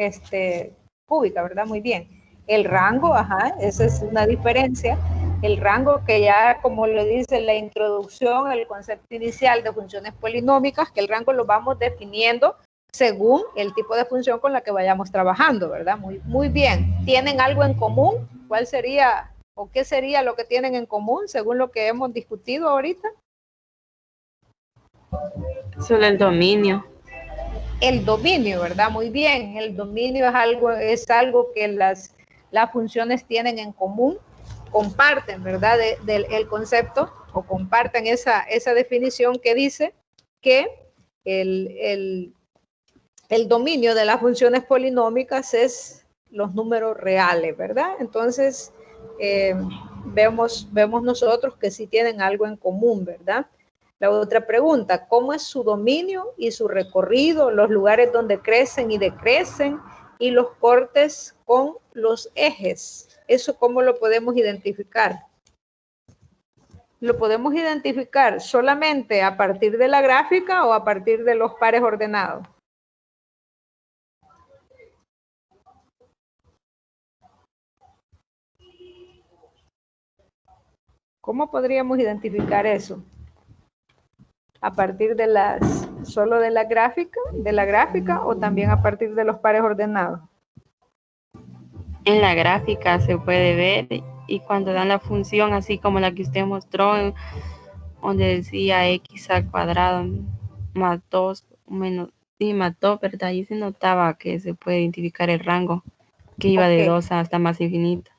cúbica, ¿verdad? Muy bien. El rango, ajá, esa es una diferencia. El rango que ya, como le dice la introducción, el concepto inicial de funciones polinómicas, que el rango lo vamos definiendo según el tipo de función con la que vayamos trabajando, ¿verdad? Muy bien. ¿Tienen algo en común? ¿Cuál sería o qué sería lo que tienen en común según lo que hemos discutido ahorita? Solo el dominio. El dominio, ¿verdad? Muy bien. El dominio es algo que las funciones tienen en común, comparten, ¿verdad? El concepto o comparten esa definición que dice que el dominio de las funciones polinómicas es los números reales, ¿verdad? Entonces, vemos nosotros que sí tienen algo en común, ¿verdad? La otra pregunta, ¿cómo es su dominio y su recorrido, los lugares donde crecen y decrecen y los cortes con los ejes? ¿Eso cómo lo podemos identificar? ¿Lo podemos identificar solamente a partir de la gráfica o a partir de los pares ordenados? ¿Cómo podríamos identificar eso? ¿A partir de solo de la gráfica o también a partir de los pares ordenados? En la gráfica se puede ver y cuando dan la función así como la que usted mostró, donde decía x al cuadrado más 2 menos, sí, más 2, ¿verdad? Ahí se notaba que se puede identificar el rango, que iba de 2 hasta más infinito.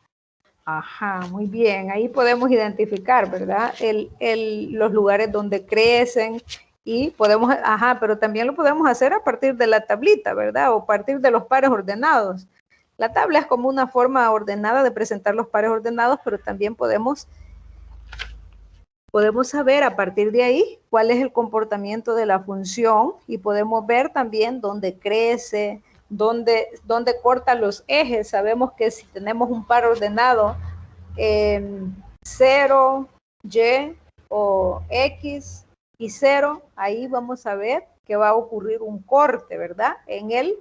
Ajá, muy bien. Ahí podemos identificar, ¿verdad? Los lugares donde crecen y podemos, ajá, pero también lo podemos hacer a partir de la tablita, ¿verdad? O a partir de los pares ordenados. La tabla es como una forma ordenada de presentar los pares ordenados, pero también podemos saber a partir de ahí cuál es el comportamiento de la función y podemos ver también dónde crece, dónde corta los ejes. Sabemos que si tenemos un par ordenado 0, y o x y 0, ahí vamos a ver que va a ocurrir un corte, ¿verdad? En el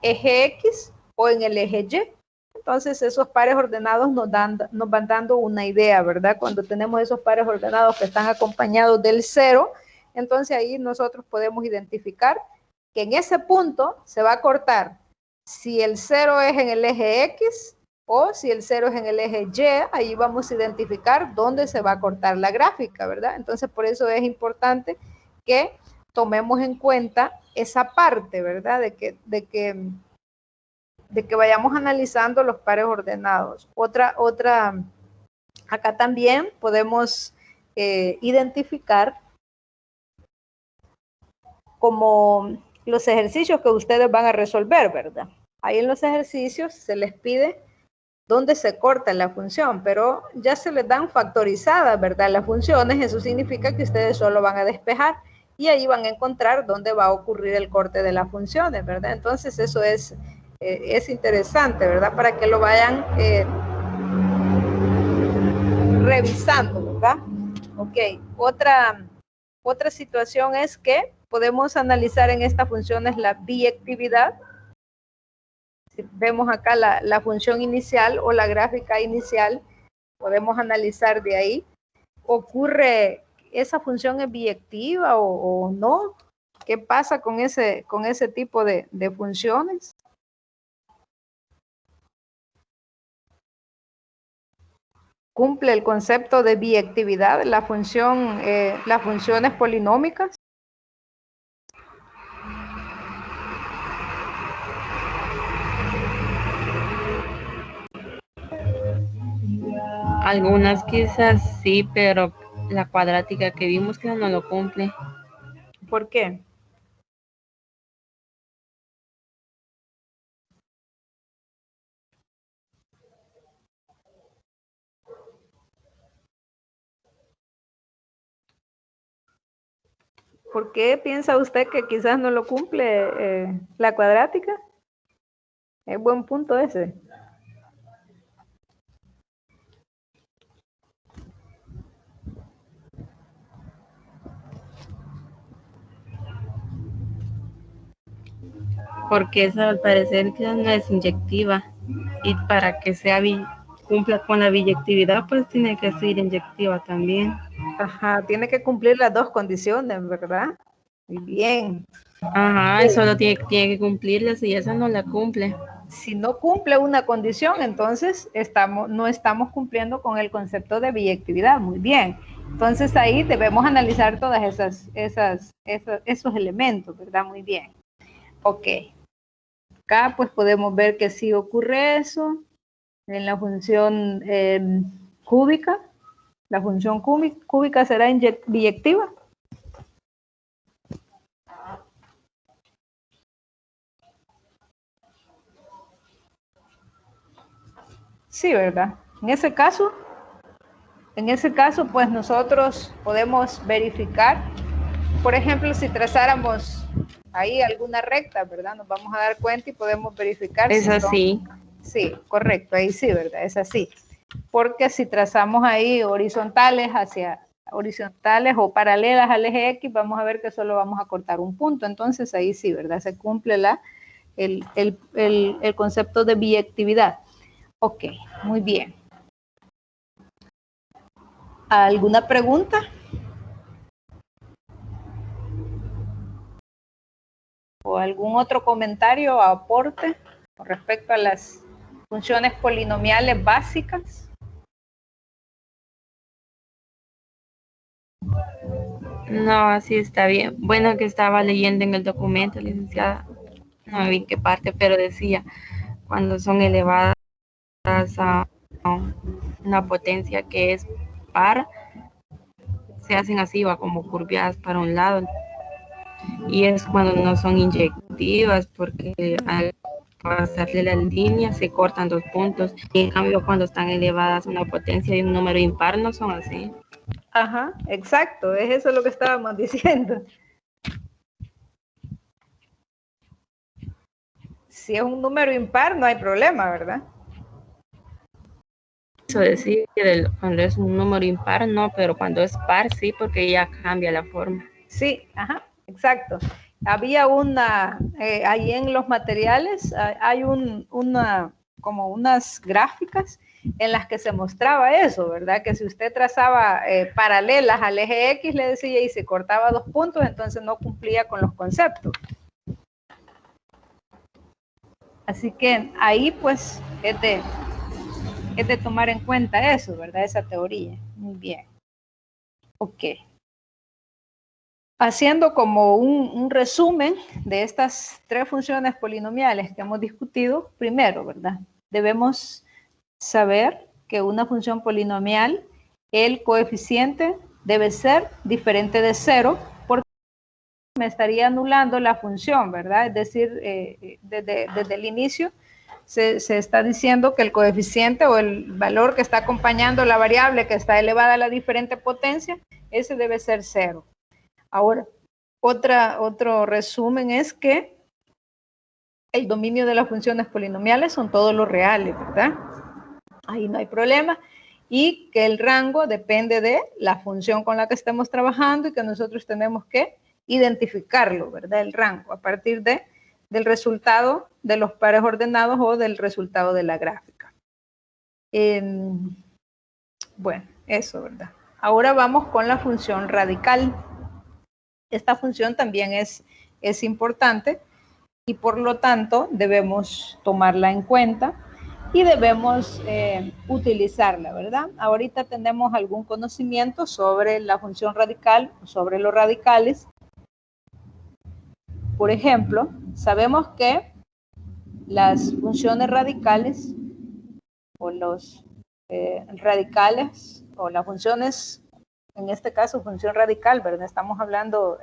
eje x o en el eje y. Entonces esos pares ordenados nos van dando una idea, ¿verdad? Cuando tenemos esos pares ordenados que están acompañados del 0, entonces ahí nosotros podemos identificar que en ese punto se va a cortar si el 0 es en el eje X o si el 0 es en el eje Y, ahí vamos a identificar dónde se va a cortar la gráfica, ¿verdad? Entonces por eso es importante que tomemos en cuenta esa parte, ¿verdad? De que vayamos analizando los pares ordenados. Acá también podemos identificar como los ejercicios que ustedes van a resolver, ¿verdad? Ahí en los ejercicios se les pide dónde se corta la función, pero ya se les dan factorizadas, ¿verdad? Las funciones, eso significa que ustedes solo van a despejar y ahí van a encontrar dónde va a ocurrir el corte de las funciones, ¿verdad? Entonces eso es interesante, ¿verdad? Para que lo vayan revisando, ¿verdad? Ok, otra situación es que podemos analizar en estas funciones la biyectividad. Si vemos acá la función inicial o la gráfica inicial, podemos analizar de ahí. ¿Ocurre, esa función es biyectiva o no? ¿Qué pasa con ese tipo de funciones? ¿Cumple el concepto de biyectividad la función, las funciones polinómicas? Algunas quizás sí, pero la cuadrática que vimos que no lo cumple. ¿Por qué? ¿Por qué piensa usted que quizás no lo cumple la cuadrática? Es buen punto ese. Porque esa al parecer quizás no es inyectiva. Y para que sea cumpla con la biyectividad, pues tiene que ser inyectiva también. Ajá, tiene que cumplir las dos condiciones, ¿verdad? Muy bien. Ajá, eso lo tiene que cumplirlas y esa no la cumple. Si no cumple una condición, entonces no estamos cumpliendo con el concepto de biyectividad. Muy bien. Entonces ahí debemos analizar todas esos elementos, ¿verdad? Muy bien. Ok. Acá pues podemos ver que sí ocurre eso en la función cúbica. La función cúbica será biyectiva. Sí, ¿verdad? En ese caso, pues nosotros podemos verificar, por ejemplo, si trazáramos ahí alguna recta, ¿verdad? Nos vamos a dar cuenta y podemos verificar Es si así. Sí, correcto, ahí sí, ¿verdad? Es así. Porque si trazamos ahí horizontales o paralelas al eje X, vamos a ver que solo vamos a cortar un punto. Entonces ahí sí, ¿verdad? Se cumple el concepto de biyectividad. Ok, muy bien. ¿Alguna pregunta? ¿O algún otro comentario o aporte con respecto a las funciones polinomiales básicas? No, así está bien. Bueno, que estaba leyendo en el documento, licenciada, no vi qué parte, pero decía, cuando son elevadas a una potencia que es par, se hacen así, va como curviadas para un lado. Y es cuando no son inyectivas, porque al pasarle la línea se cortan dos puntos. Y en cambio, cuando están elevadas a una potencia de un número impar, no son así. Ajá, exacto, es eso lo que estábamos diciendo. Si es un número impar, no hay problema, ¿verdad? Eso decir, cuando es un número impar, no, pero cuando es par, sí, porque ya cambia la forma. Sí, ajá, exacto. Había ahí en los materiales, hay como unas gráficas en las que se mostraba eso, ¿verdad? Que si usted trazaba paralelas al eje X, le decía, y se cortaba dos puntos, entonces no cumplía con los conceptos. Así que ahí pues es de tomar en cuenta eso, ¿verdad? Esa teoría. Muy bien. Ok. Haciendo como un resumen de estas tres funciones polinomiales que hemos discutido, primero, ¿verdad? Debemos saber que una función polinomial, el coeficiente debe ser diferente de 0, porque me estaría anulando la función, ¿verdad? Es decir, desde el inicio se está diciendo que el coeficiente o el valor que está acompañando la variable que está elevada a la diferente potencia, ese debe ser 0. Ahora, otro resumen es que el dominio de las funciones polinomiales son todos los reales, ¿verdad? Ahí no hay problema. Y que el rango depende de la función con la que estemos trabajando y que nosotros tenemos que identificarlo, ¿verdad? El rango a partir del resultado de los pares ordenados o del resultado de la gráfica. Bueno, eso, ¿verdad? Ahora vamos con la función radical. Esta función también es importante y por lo tanto debemos tomarla en cuenta y debemos utilizarla, ¿verdad? Ahorita tenemos algún conocimiento sobre la función radical, sobre los radicales. Por ejemplo, sabemos que las funciones radicales o los radicales o las funciones, en este caso función radical, ¿verdad? Estamos hablando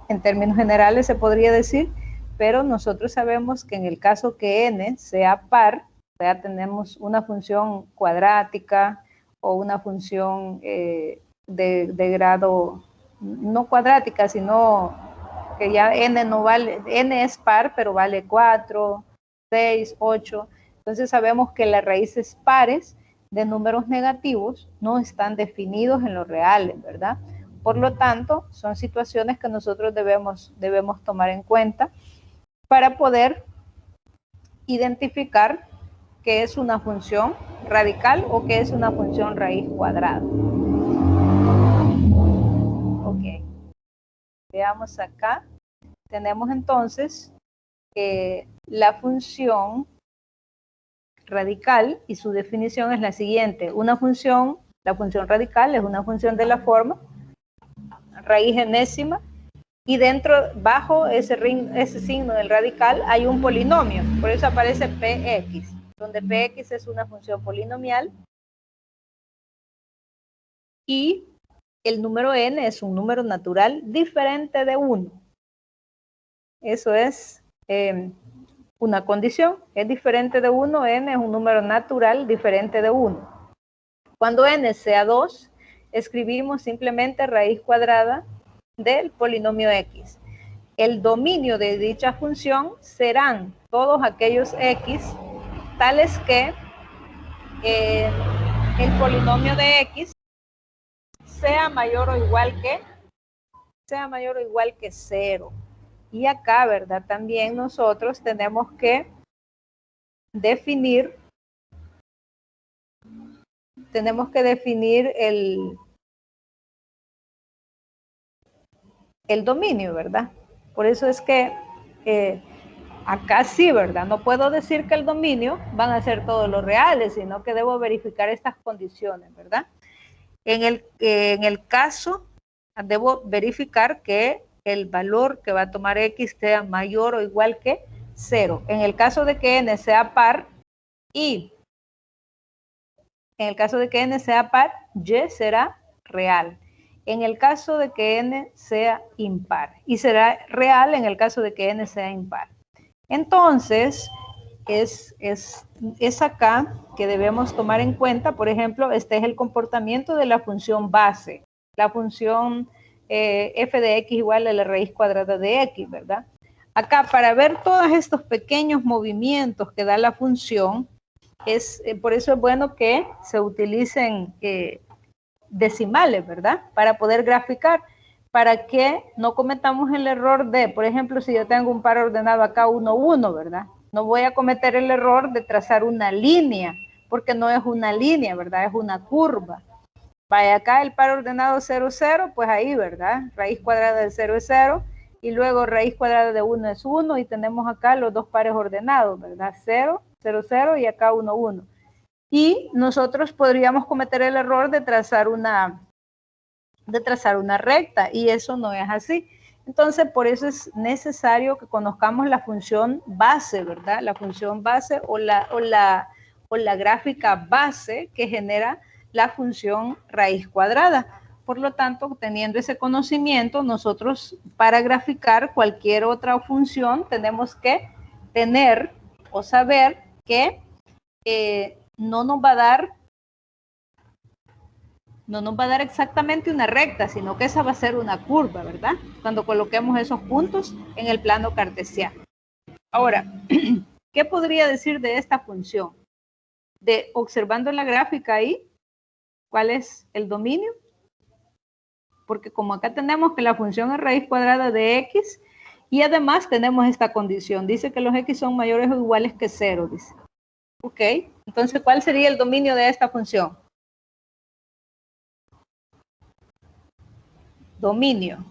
en términos generales se podría decir, pero nosotros sabemos que en el caso que n sea par, ya tenemos una función cuadrática o una función de grado, no cuadrática, sino que ya n no vale, n es par, pero vale 4, 6, 8. Entonces sabemos que las raíces pares de números negativos no están definidos en los reales, ¿verdad? Por lo tanto, son situaciones que nosotros debemos tomar en cuenta para poder identificar qué es una función radical o qué es una función raíz cuadrada. Ok. Veamos acá. Tenemos entonces la función radical y su definición es la siguiente. La función radical es una función de la forma raíz enésima y bajo ese signo del radical hay un polinomio, por eso aparece px, donde px es una función polinomial y el número n es un número natural diferente de 1. Eso es una condición, es diferente de 1, n es un número natural diferente de 1. Cuando n sea 2, escribimos simplemente raíz cuadrada del polinomio x. El dominio de dicha función serán todos aquellos x tales que el polinomio de x sea mayor o igual que 0. Y acá, ¿verdad? También nosotros tenemos que definir el dominio, ¿verdad? Por eso es que acá sí, ¿verdad? No puedo decir que el dominio van a ser todos los reales, sino que debo verificar estas condiciones, ¿verdad? En el caso, debo verificar que el valor que va a tomar x sea mayor o igual que 0. En el caso de que n sea par y en el caso de que n sea par, y será real. En el caso de que n sea impar. Y será real en el caso de que n sea impar. Entonces, es acá que debemos tomar en cuenta, por ejemplo, este es el comportamiento de la función base. La función f de x igual a la raíz cuadrada de x, ¿verdad? Acá, para ver todos estos pequeños movimientos que da la función, por eso es bueno que se utilicen decimales, ¿verdad? Para poder graficar, para que no cometamos el error de, por ejemplo, si yo tengo un par ordenado acá 1, 1, ¿verdad? No voy a cometer el error de trazar una línea, porque no es una línea, ¿verdad? Es una curva. Vaya acá el par ordenado 0, 0, pues ahí, ¿verdad? Raíz cuadrada de 0 es 0, y luego raíz cuadrada de 1 es 1, y tenemos acá los dos pares ordenados, ¿verdad? 0, 0, 0, y acá 1, 1. Y nosotros podríamos cometer el error de trazar una recta, y eso no es así. Entonces, por eso es necesario que conozcamos la función base, ¿verdad? La función base o la gráfica base que genera la función raíz cuadrada. Por lo tanto, teniendo ese conocimiento, nosotros para graficar cualquier otra función tenemos que tener o saber que no nos va a dar exactamente una recta, sino que esa va a ser una curva, ¿verdad? Cuando coloquemos esos puntos en el plano cartesiano. Ahora, ¿qué podría decir de esta función? Observando la gráfica ahí, ¿cuál es el dominio? Porque como acá tenemos que la función es raíz cuadrada de x, y además tenemos esta condición, dice que los x son mayores o iguales que 0, dice. Ok, entonces, ¿cuál sería el dominio de esta función? Dominio.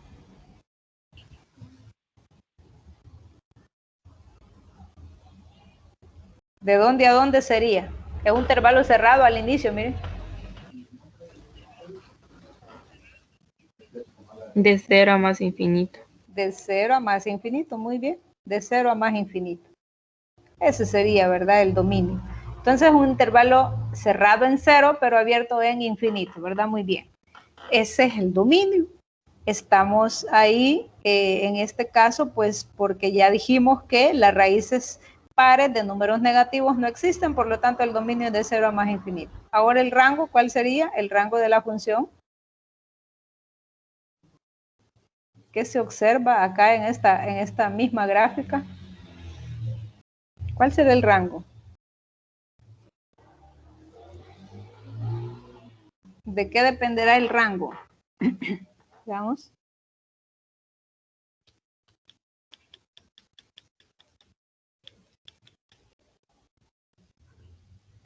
¿De dónde a dónde sería? Es un intervalo cerrado al inicio, miren. De 0 a más infinito. De 0 a más infinito, muy bien. De 0 a más infinito. Ese sería, ¿verdad? El dominio. Entonces, un intervalo cerrado en 0, pero abierto en infinito, ¿verdad? Muy bien. Ese es el dominio. Estamos ahí, en este caso, pues porque ya dijimos que las raíces pares de números negativos no existen, por lo tanto el dominio es de 0 a más infinito. Ahora el rango, ¿cuál sería? El rango de la función. ¿Qué se observa acá en esta misma gráfica? ¿Cuál será el rango? ¿De qué dependerá el rango? Veamos.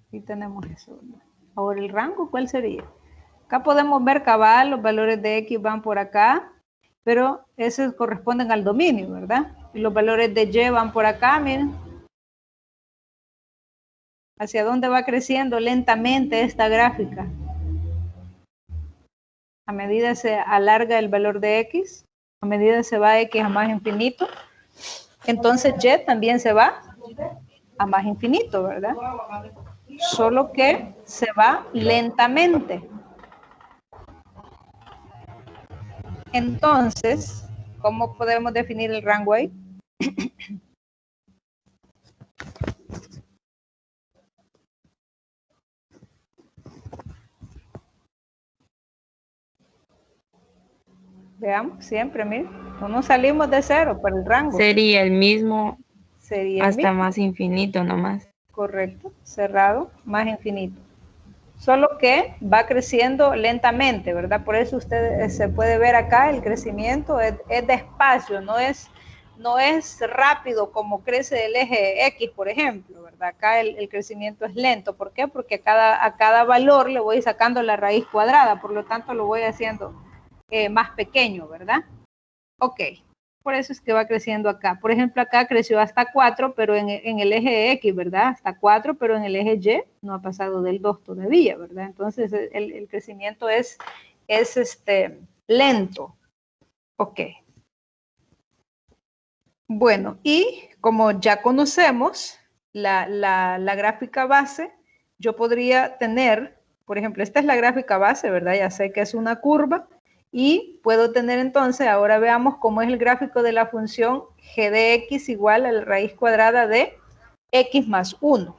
Aquí tenemos eso. Ahora el rango, ¿cuál sería? Acá podemos ver cabal, los valores de X van por acá, pero esos corresponden al dominio, ¿verdad? Y los valores de Y van por acá, miren. ¿Hacia dónde va creciendo lentamente esta gráfica? A medida se alarga el valor de X, a medida se va X a más infinito, entonces Y también se va a más infinito, ¿verdad? Solo que se va lentamente. Entonces, ¿cómo podemos definir el rango ahí? Veamos, siempre, miren, no nos salimos de 0 para el rango. Sería el mismo Sería el hasta mismo. más infinito nomás. Correcto, cerrado, más infinito. Solo que va creciendo lentamente, ¿verdad? Por eso usted se puede ver acá el crecimiento es despacio, no es rápido como crece el eje X, por ejemplo, ¿verdad? Acá el crecimiento es lento. ¿Por qué? Porque a cada valor le voy sacando la raíz cuadrada, por lo tanto lo voy haciendo más pequeño, ¿verdad? Ok, por eso es que va creciendo acá. Por ejemplo, acá creció hasta 4, pero en el eje X, ¿verdad? Hasta 4, pero en el eje Y no ha pasado del 2 todavía, ¿verdad? Entonces, el crecimiento es lento. Ok. Bueno, y como ya conocemos la gráfica base, yo podría tener, por ejemplo, esta es la gráfica base, ¿verdad? Ya sé que es una curva. Y puedo tener entonces, ahora veamos cómo es el gráfico de la función g de x igual a la raíz cuadrada de x más 1.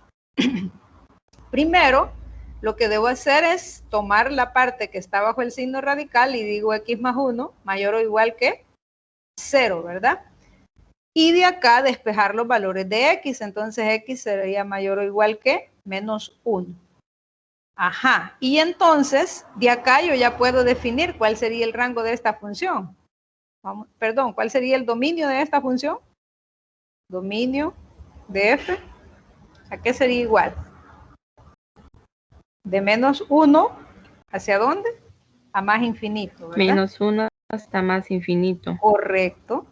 Primero, lo que debo hacer es tomar la parte que está bajo el signo radical y digo x más 1 mayor o igual que 0, ¿verdad? Y de acá despejar los valores de x, entonces x sería mayor o igual que menos 1. Ajá, y entonces de acá yo ya puedo definir cuál sería el rango de esta función. Perdón, ¿cuál sería el dominio de esta función? Dominio de f, ¿a qué sería igual? De menos 1, ¿hacia dónde? A más infinito, ¿verdad? Menos 1 hasta más infinito. Correcto.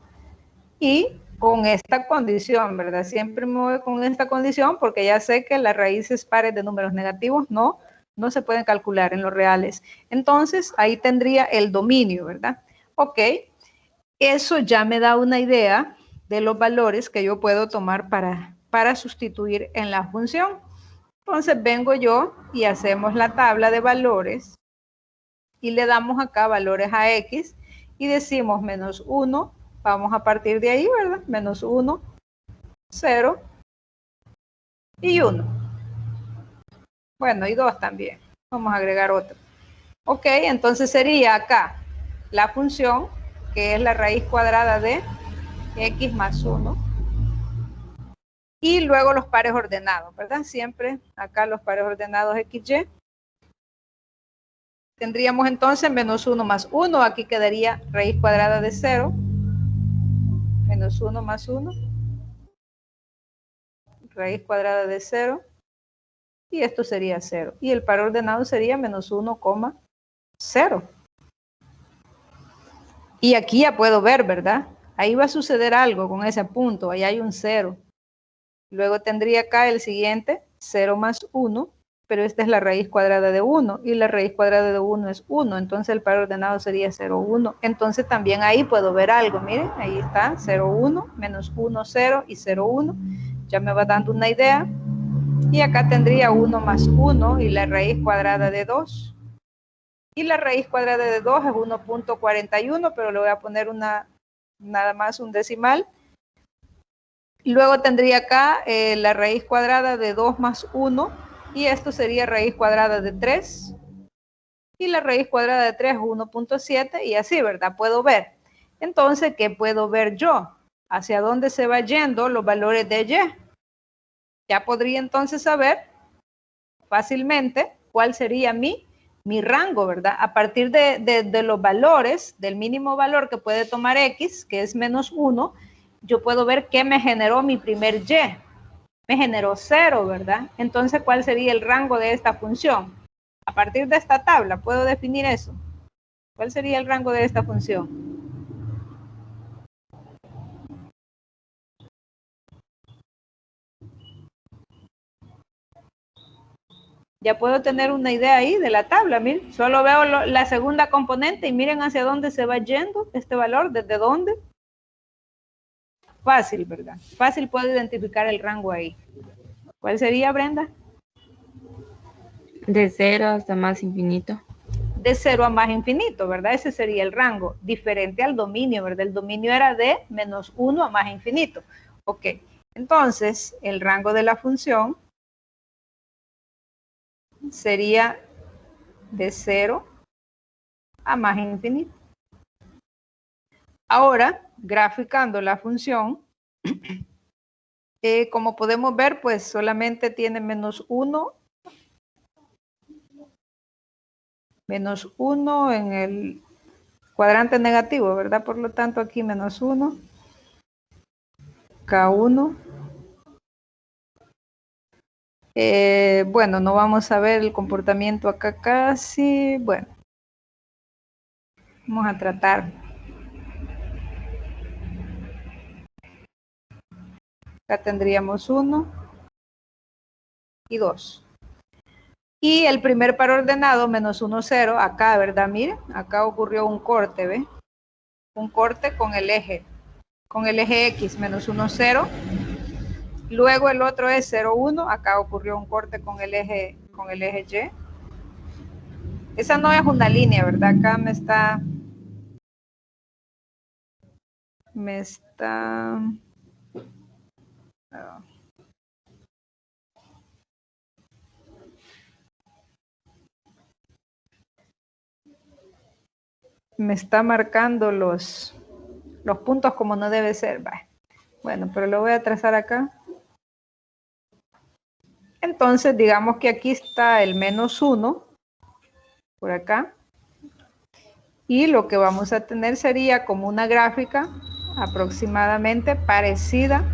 Y con esta condición, ¿verdad? Siempre me voy con esta condición porque ya sé que las raíces pares de números negativos no se pueden calcular en los reales. Entonces, ahí tendría el dominio, ¿verdad? Ok, eso ya me da una idea de los valores que yo puedo tomar para sustituir en la función. Entonces, vengo yo y hacemos la tabla de valores y le damos acá valores a x y decimos menos 1, vamos a partir de ahí, ¿verdad? Menos 1, 0, y 1. Bueno, y 2 también. Vamos a agregar otro. Ok, entonces sería acá la función, que es la raíz cuadrada de x más 1. Y luego los pares ordenados, ¿verdad? Siempre acá los pares ordenados XY. Tendríamos entonces menos 1 más 1. Aquí quedaría raíz cuadrada de 0. Menos 1 más 1. Raíz cuadrada de 0. Y esto sería 0. Y el par ordenado sería menos 1,0. Y aquí ya puedo ver, ¿verdad? Ahí va a suceder algo con ese punto. Ahí hay un 0. Luego tendría acá el siguiente, 0 más 1. Pero esta es la raíz cuadrada de 1. Y la raíz cuadrada de 1 es 1. Entonces el par ordenado sería 0, 1. Entonces también ahí puedo ver algo. Miren, ahí está, 0, 1, menos 1, 0 y 0, 1. Ya me va dando una idea. Y acá tendría 1 más 1 y la raíz cuadrada de 2. Y la raíz cuadrada de 2 es 1.41, pero le voy a poner nada más un decimal. Luego tendría acá la raíz cuadrada de 2 más 1, y esto sería raíz cuadrada de 3. Y la raíz cuadrada de 3 es 1.7, y así, ¿verdad? Puedo ver. Entonces, ¿qué puedo ver yo? ¿Hacia dónde se va yendo los valores de y? Ya podría entonces saber fácilmente cuál sería mi rango, ¿verdad? A partir de los valores, del mínimo valor que puede tomar x, que es menos 1, yo puedo ver qué me generó mi primer y. Me generó 0, ¿verdad? Entonces, ¿cuál sería el rango de esta función? A partir de esta tabla, ¿puedo definir eso? ¿Cuál sería el rango de esta función? Ya puedo tener una idea ahí de la tabla, miren. Solo veo la segunda componente y miren hacia dónde se va yendo este valor, desde dónde. Fácil, ¿verdad? Fácil puedo identificar el rango ahí. ¿Cuál sería, Brenda? De 0 hasta más infinito. De 0 a más infinito, ¿verdad? Ese sería el rango, diferente al dominio, ¿verdad? El dominio era de menos 1 a más infinito. Ok, entonces el rango de la función sería de 0 a más infinito. Ahora, graficando la función, como podemos ver, pues solamente tiene menos 1 en el cuadrante negativo, ¿verdad? Por lo tanto, aquí menos 1, K1. Bueno, no vamos a ver el comportamiento acá casi. Bueno, vamos a tratar. Acá tendríamos 1 y 2. Y el primer par ordenado, menos 1, 0, acá, ¿verdad? Miren, acá ocurrió un corte, ¿ve? Un corte con el eje X, menos 1, 0. Luego el otro es 0, 1. Acá ocurrió un corte con el eje Y. Esa no es una línea, ¿verdad? Acá me está marcando los puntos como no debe ser. Bueno, pero lo voy a trazar acá. Entonces, digamos que aquí está el menos 1, por acá. Y lo que vamos a tener sería como una gráfica aproximadamente parecida,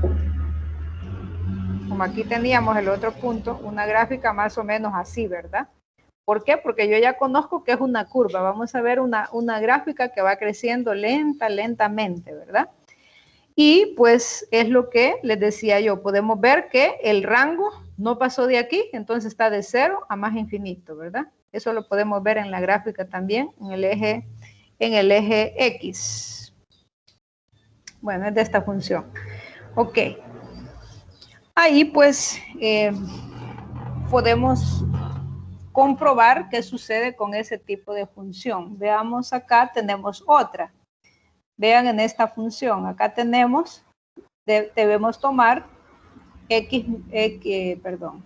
como aquí teníamos el otro punto, una gráfica más o menos así, ¿verdad? ¿Por qué? Porque yo ya conozco que es una curva. Vamos a ver una gráfica que va creciendo lentamente, ¿verdad? Y pues es lo que les decía yo. Podemos ver que el rango no pasó de aquí, entonces está de 0 a más infinito, ¿verdad? Eso lo podemos ver en la gráfica también, en el eje X. Bueno, es de esta función. Ok. Ahí pues podemos comprobar qué sucede con ese tipo de función. Veamos acá, tenemos otra. Vean en esta función, acá tenemos, debemos tomar perdón,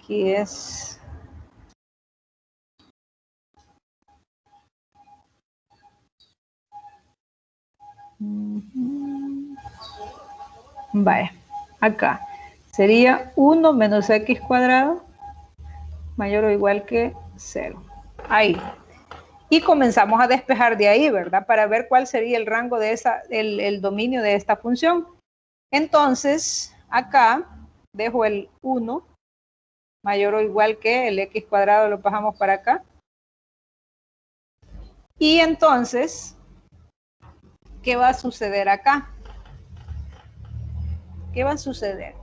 aquí es vaya, acá sería 1 menos x cuadrado mayor o igual que 0. Ahí. Y comenzamos a despejar de ahí, ¿verdad? Para ver cuál sería el rango de el dominio de esta función. Entonces, acá dejo el 1 mayor o igual que el x cuadrado, lo pasamos para acá. Y entonces, ¿qué va a suceder acá? ¿Qué va a suceder?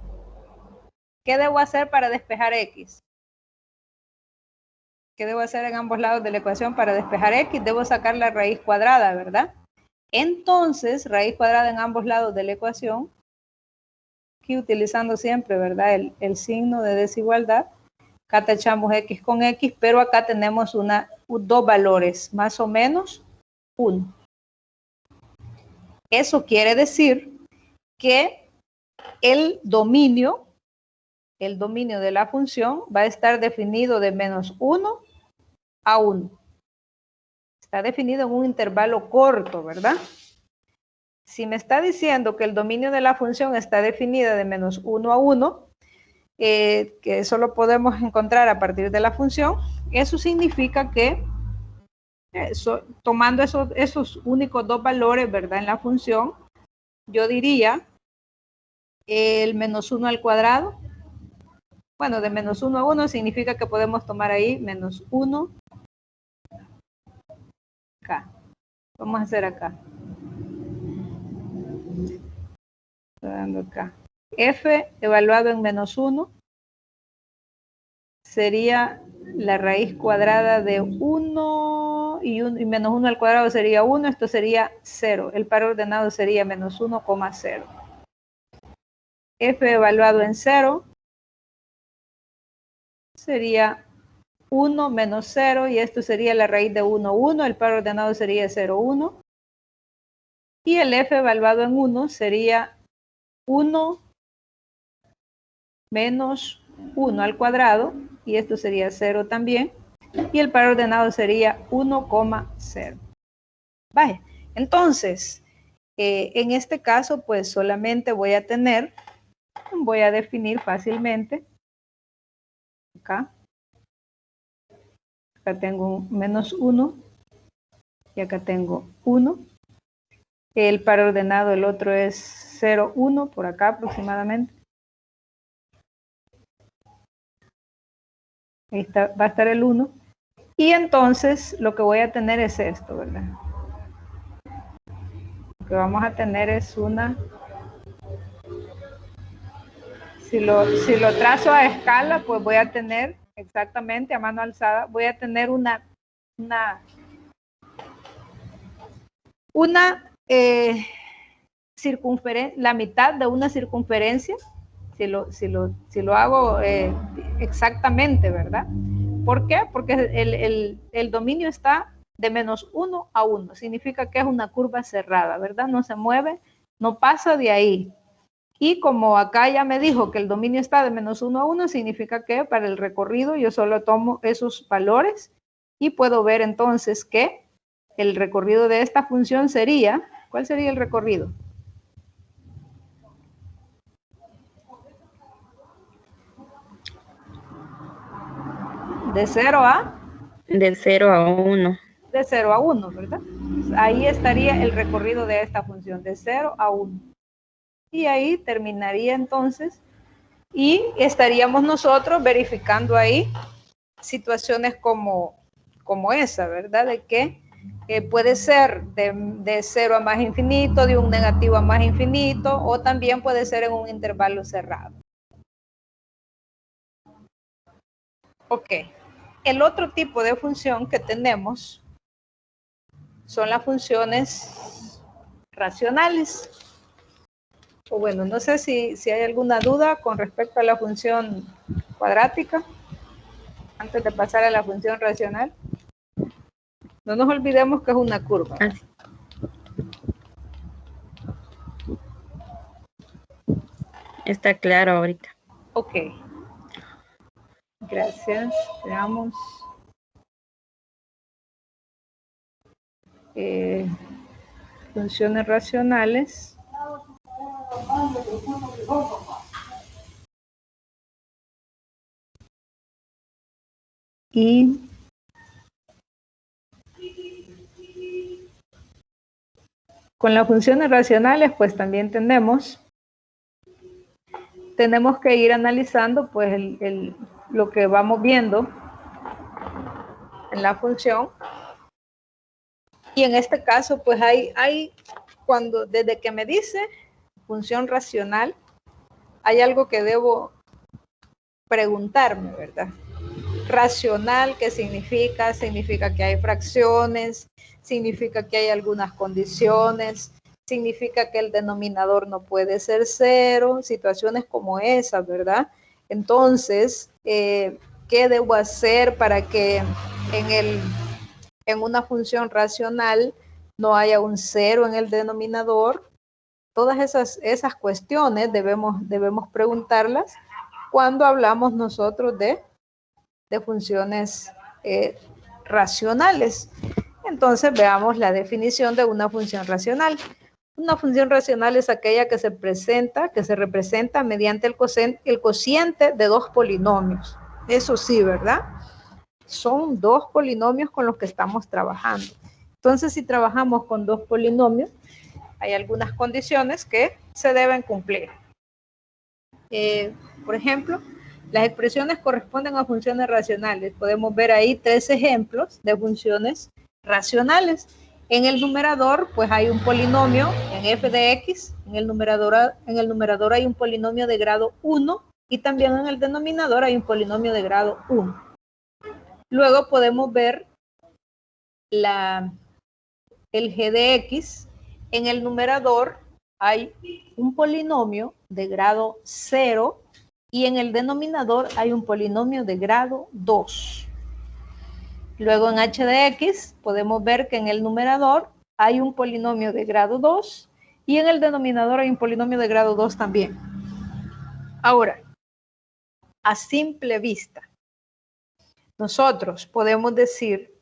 ¿Qué debo hacer para despejar x? ¿Qué debo hacer en ambos lados de la ecuación para despejar x? Debo sacar la raíz cuadrada, ¿verdad? Entonces, raíz cuadrada en ambos lados de la ecuación, aquí utilizando siempre, ¿verdad? El signo de desigualdad. Acá tachamos x con x, pero acá tenemos dos valores, más o menos 1. Eso quiere decir que el dominio de la función va a estar definido de menos 1 a 1. Está definido en un intervalo corto, ¿verdad? Si me está diciendo que el dominio de la función está definida de menos 1 a 1, que eso lo podemos encontrar a partir de la función, eso significa que tomando esos únicos dos valores, ¿verdad? En la función, yo diría el menos 1 al cuadrado. Bueno, de menos 1 a 1 significa que podemos tomar ahí menos 1 acá. Vamos a hacer acá. Estoy dando acá. F evaluado en menos 1 sería la raíz cuadrada de 1 y menos 1 al cuadrado sería 1. Esto sería 0. El par ordenado sería menos 1,0. F evaluado en 0 sería 1 menos 0 y esto sería la raíz de 1, 1. El par ordenado sería 0, 1. Y el f evaluado en 1 sería 1 menos 1 al cuadrado y esto sería 0 también. Y el par ordenado sería 1,0. Vale, entonces, en este caso, pues solamente voy a definir fácilmente acá. Acá tengo un menos 1 y acá tengo 1. El par ordenado, el otro es 0, 1, por acá aproximadamente. Ahí está, va a estar el 1. Y entonces lo que voy a tener es esto, ¿verdad? Lo que vamos a tener es una... Si lo trazo a escala, pues voy a tener exactamente a mano alzada, voy a tener la mitad de una circunferencia, si lo hago exactamente, ¿verdad? ¿Por qué? Porque el dominio está de menos 1 a 1, significa que es una curva cerrada, ¿verdad? No se mueve, no pasa de ahí. Y como acá ya me dijo que el dominio está de menos 1 a 1, significa que para el recorrido yo solo tomo esos valores y puedo ver entonces que el recorrido de esta función sería, ¿cuál sería el recorrido? De 0 a... De 0 a 1. De 0 a 1, ¿verdad? Ahí estaría el recorrido de esta función, de 0 a 1. Y ahí terminaría entonces y estaríamos nosotros verificando ahí situaciones como esa, ¿verdad? De que puede ser de 0 a más infinito, de un negativo a más infinito, o también puede ser en un intervalo cerrado. Ok. El otro tipo de función que tenemos son las funciones racionales. O bueno, no sé si hay alguna duda con respecto a la función cuadrática antes de pasar a la función racional. No nos olvidemos que es una curva. Está claro ahorita. Ok. Gracias. Veamos. Funciones racionales. Y con las funciones racionales, pues también tenemos que ir analizando pues lo que vamos viendo en la función. Y en este caso, pues cuando desde que me dice función racional, hay algo que debo preguntarme, ¿verdad? Racional, ¿qué significa? Significa que hay fracciones, significa que hay algunas condiciones, significa que el denominador no puede ser cero, situaciones como esas, ¿verdad? Entonces, ¿qué debo hacer para que en una función racional no haya un cero en el denominador? Todas esas cuestiones debemos preguntarlas cuando hablamos nosotros de funciones racionales. Entonces veamos la definición de una función racional. Una función racional es aquella que se representa mediante el cociente de dos polinomios. Eso sí, ¿verdad? Son dos polinomios con los que estamos trabajando. Entonces, si trabajamos con dos polinomios, hay algunas condiciones que se deben cumplir. Por ejemplo, las expresiones corresponden a funciones racionales. Podemos ver ahí 3 ejemplos de funciones racionales. En el numerador, pues hay un polinomio en f de x. En el numerador hay un polinomio de grado 1 y también en el denominador hay un polinomio de grado 1. Luego podemos ver el g de x. En el numerador hay un polinomio de grado 0 y en el denominador hay un polinomio de grado 2. Luego en h de x podemos ver que en el numerador hay un polinomio de grado 2 y en el denominador hay un polinomio de grado 2 también. Ahora, a simple vista, nosotros podemos decir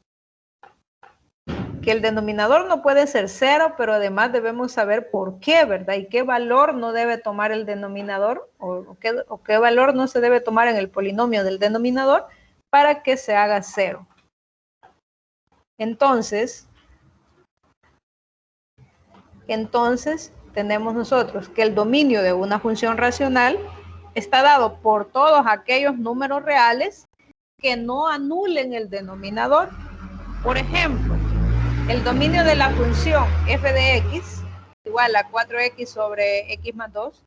que el denominador no puede ser 0, pero además debemos saber por qué, ¿verdad? Y qué valor no debe tomar el denominador o qué valor no se debe tomar en el polinomio del denominador para que se haga 0. Entonces tenemos nosotros que el dominio de una función racional está dado por todos aquellos números reales que no anulen el denominador. Por ejemplo, el dominio de la función f de x igual a 4x sobre x más 2.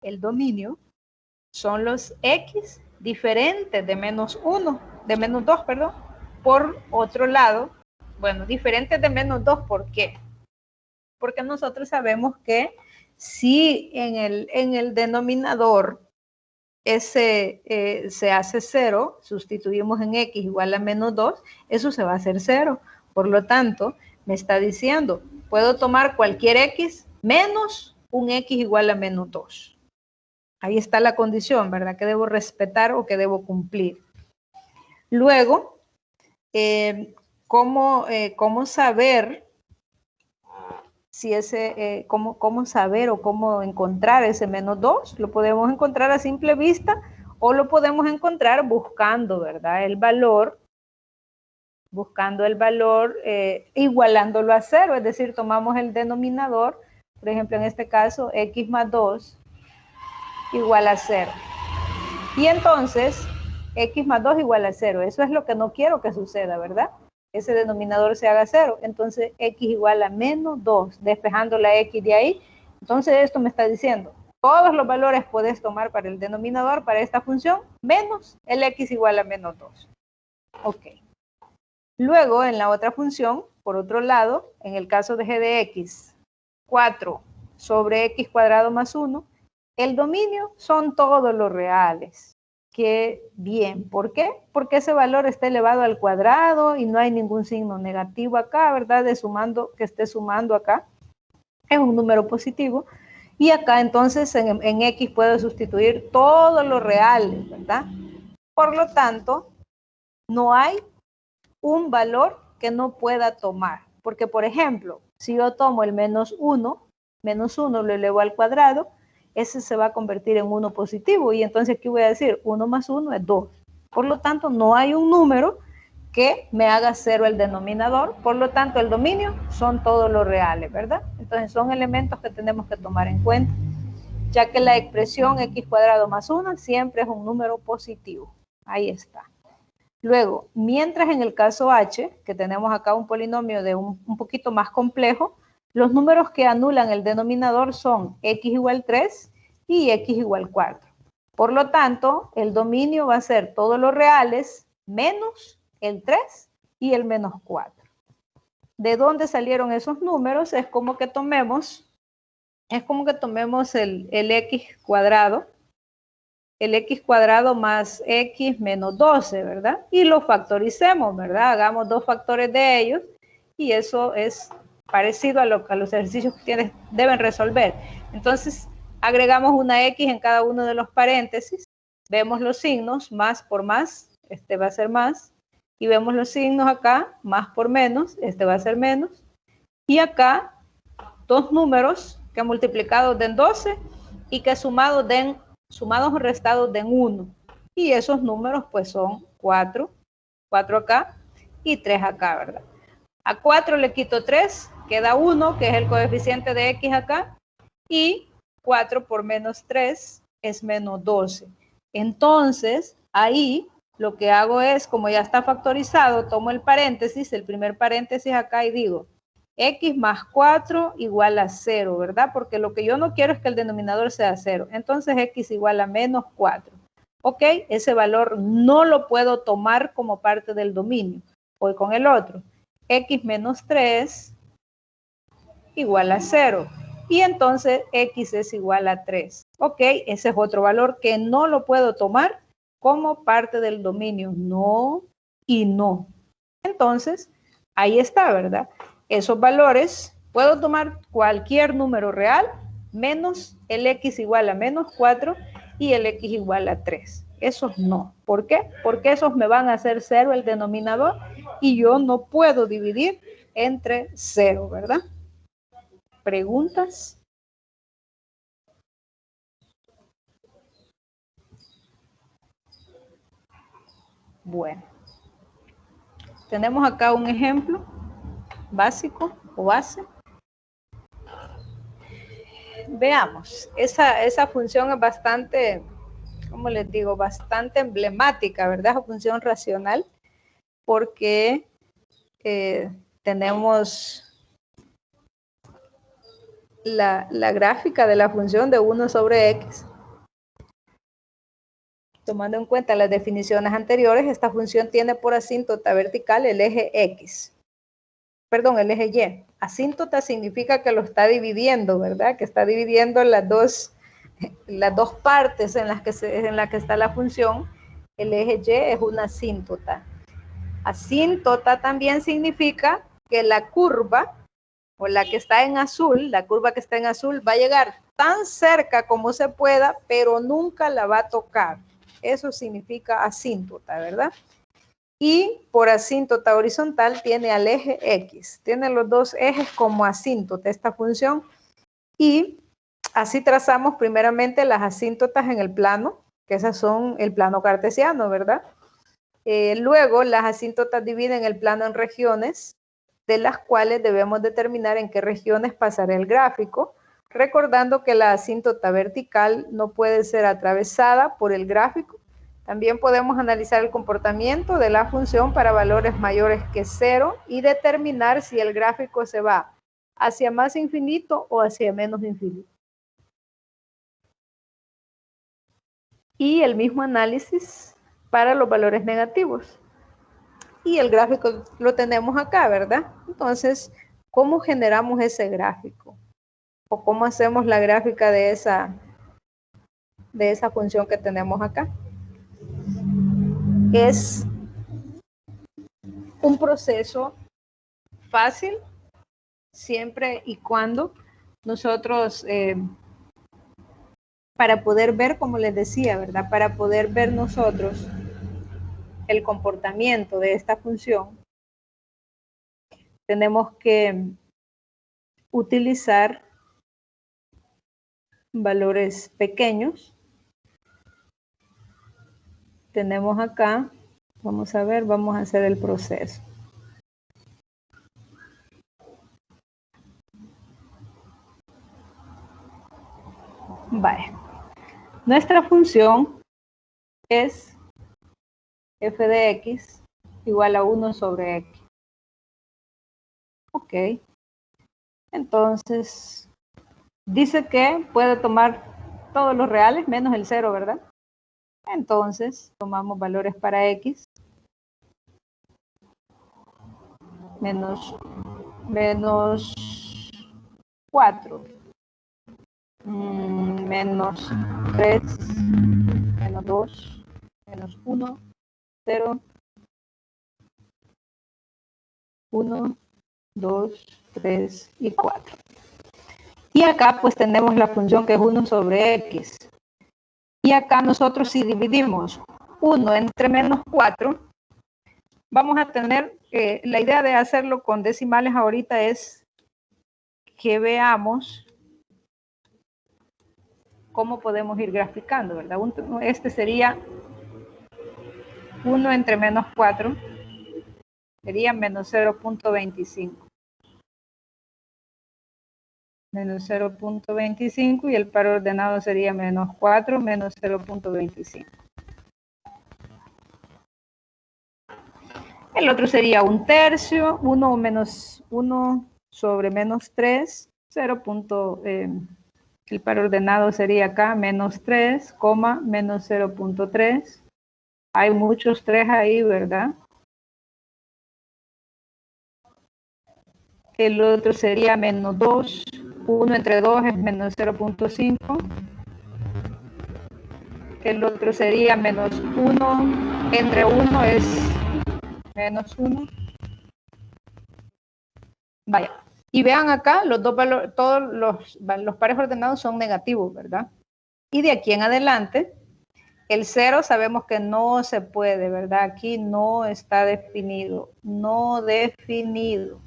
El dominio son los x diferentes de menos 2, perdón. Por otro lado, bueno, diferentes de menos 2, ¿por qué? Porque nosotros sabemos que si en el denominador se hace 0, sustituimos en x igual a menos 2, eso se va a hacer 0. Por lo tanto, me está diciendo, puedo tomar cualquier x menos un x igual a menos 2. Ahí está la condición, ¿verdad? Que debo respetar o que debo cumplir. Luego, ¿cómo saber si cómo saber o cómo encontrar ese menos 2? Lo podemos encontrar a simple vista o lo podemos encontrar buscando, ¿verdad? El valor, igualándolo a 0, es decir, tomamos el denominador, por ejemplo, en este caso, x más 2 igual a 0. Y entonces, x más 2 igual a 0. Eso es lo que no quiero que suceda, ¿verdad? Ese denominador se haga 0. Entonces, x igual a menos 2, despejando la x de ahí. Entonces, esto me está diciendo, todos los valores puedes tomar para el denominador, para esta función, menos el x igual a menos 2. Ok. Luego, en la otra función, por otro lado, en el caso de g de x, 4 sobre x cuadrado más 1, el dominio son todos los reales. Qué bien. ¿Por qué? Porque ese valor está elevado al cuadrado y no hay ningún signo negativo acá, ¿verdad? Que esté sumando acá. Es un número positivo. Y acá entonces en X puedo sustituir todo lo real, ¿verdad? Por lo tanto, no hay un valor que no pueda tomar. Porque, por ejemplo, si yo tomo el menos 1 lo elevo al cuadrado, ese se va a convertir en 1 positivo. Y entonces aquí voy a decir 1 más 1 es 2. Por lo tanto, no hay un número que me haga 0 el denominador. Por lo tanto, el dominio son todos los reales, ¿verdad? Entonces, son elementos que tenemos que tomar en cuenta, ya que la expresión x cuadrado más 1 siempre es un número positivo. Ahí está. Luego, mientras en el caso h, que tenemos acá un polinomio de un poquito más complejo, los números que anulan el denominador son x igual 3 y x igual 4. Por lo tanto, el dominio va a ser todos los reales menos el 3 y el menos 4. ¿De dónde salieron esos números? Es como que tomemos el x cuadrado más x menos 12, ¿verdad? Y lo factoricemos, ¿verdad? Hagamos 2 factores de ellos y eso es parecido a los ejercicios que ustedes deben resolver. Entonces, agregamos una x en cada uno de los paréntesis, vemos los signos, más por más, este va a ser más, y vemos los signos acá, más por menos, este va a ser menos, y acá, dos números que multiplicados den 12 y que sumados o restados den 1. Y esos números pues son 4 acá y 3 acá, ¿verdad? A 4 le quito 3, queda 1, que es el coeficiente de x acá, y 4 por menos 3 es menos 12. Entonces, ahí lo que hago es, como ya está factorizado, tomo el paréntesis, el primer paréntesis acá y digo, x más 4 igual a 0, ¿verdad? Porque lo que yo no quiero es que el denominador sea 0. Entonces, x igual a menos 4. Ok, ese valor no lo puedo tomar como parte del dominio. Voy con el otro. X menos 3 igual a 0. Y entonces x es igual a 3. Ok, ese es otro valor que no lo puedo tomar como parte del dominio. No y no. Entonces, ahí está, ¿verdad? Esos valores, puedo tomar cualquier número real menos el x igual a menos 4 y el x igual a 3. Esos no. ¿Por qué? Porque esos me van a hacer 0 el denominador y yo no puedo dividir entre 0, ¿verdad? ¿Preguntas? Bueno, tenemos acá un ejemplo básico o base. Veamos, esa función es bastante, ¿cómo les digo? Bastante emblemática, ¿verdad? Esa función racional, porque tenemos la gráfica de la función de 1 sobre x. Tomando en cuenta las definiciones anteriores, esta función tiene por asíntota vertical el eje x. Perdón, el eje y. Asíntota significa que lo está dividiendo, ¿verdad? Que está dividiendo las dos partes en las que está la función. El eje y es una asíntota. Asíntota también significa que la curva, o la que está en azul, la curva que está en azul, va a llegar tan cerca como se pueda, pero nunca la va a tocar. Eso significa asíntota, ¿verdad? Y por asíntota horizontal tiene al eje X. Tiene los dos ejes como asíntota esta función. Y así trazamos primeramente las asíntotas en el plano, que esas son el plano cartesiano, ¿verdad? Luego las asíntotas dividen el plano en regiones, de las cuales debemos determinar en qué regiones pasará el gráfico, recordando que la asíntota vertical no puede ser atravesada por el gráfico. También podemos analizar el comportamiento de la función para valores mayores que 0 y determinar si el gráfico se va hacia más infinito o hacia menos infinito. Y el mismo análisis para los valores negativos. Y el gráfico lo tenemos acá, ¿verdad? Entonces, ¿cómo generamos ese gráfico? ¿O cómo hacemos la gráfica de esa función que tenemos acá? Es un proceso fácil siempre y cuando nosotros para poder ver, como les decía, ¿verdad? Para poder ver nosotros el comportamiento de esta función, tenemos que utilizar valores pequeños. Tenemos acá, vamos a ver, vamos a hacer el proceso. Vale. Nuestra función es f de x igual a 1 sobre x. Ok. Entonces, dice que puede tomar todos los reales menos el 0, ¿verdad? Entonces, tomamos valores para x. Menos 4. Menos 3. Menos 2. Menos 1. 0. 1, 2, 3 y 4. Y acá pues tenemos la función que es 1 sobre x. Y acá nosotros si dividimos 1 entre menos 4, vamos a tener, la idea de hacerlo con decimales ahorita es que veamos cómo podemos ir graficando, ¿verdad? Este sería 1 entre menos 4, sería menos 0.25. Menos 0.25 y el par ordenado sería menos 4 menos 0.25. El otro sería 1/3, 1 menos 1 sobre menos 3, 0. El par ordenado sería acá menos 3, menos 0.3. Hay muchos 3 ahí, ¿verdad? El otro sería menos 2. 1 entre 2 es menos 0.5. El otro sería menos 1 entre 1 es menos 1. Vaya. Y vean acá, los dos valores, todos los pares ordenados son negativos, ¿verdad? Y de aquí en adelante, el 0 sabemos que no se puede, ¿verdad? Aquí no está definido. No definido.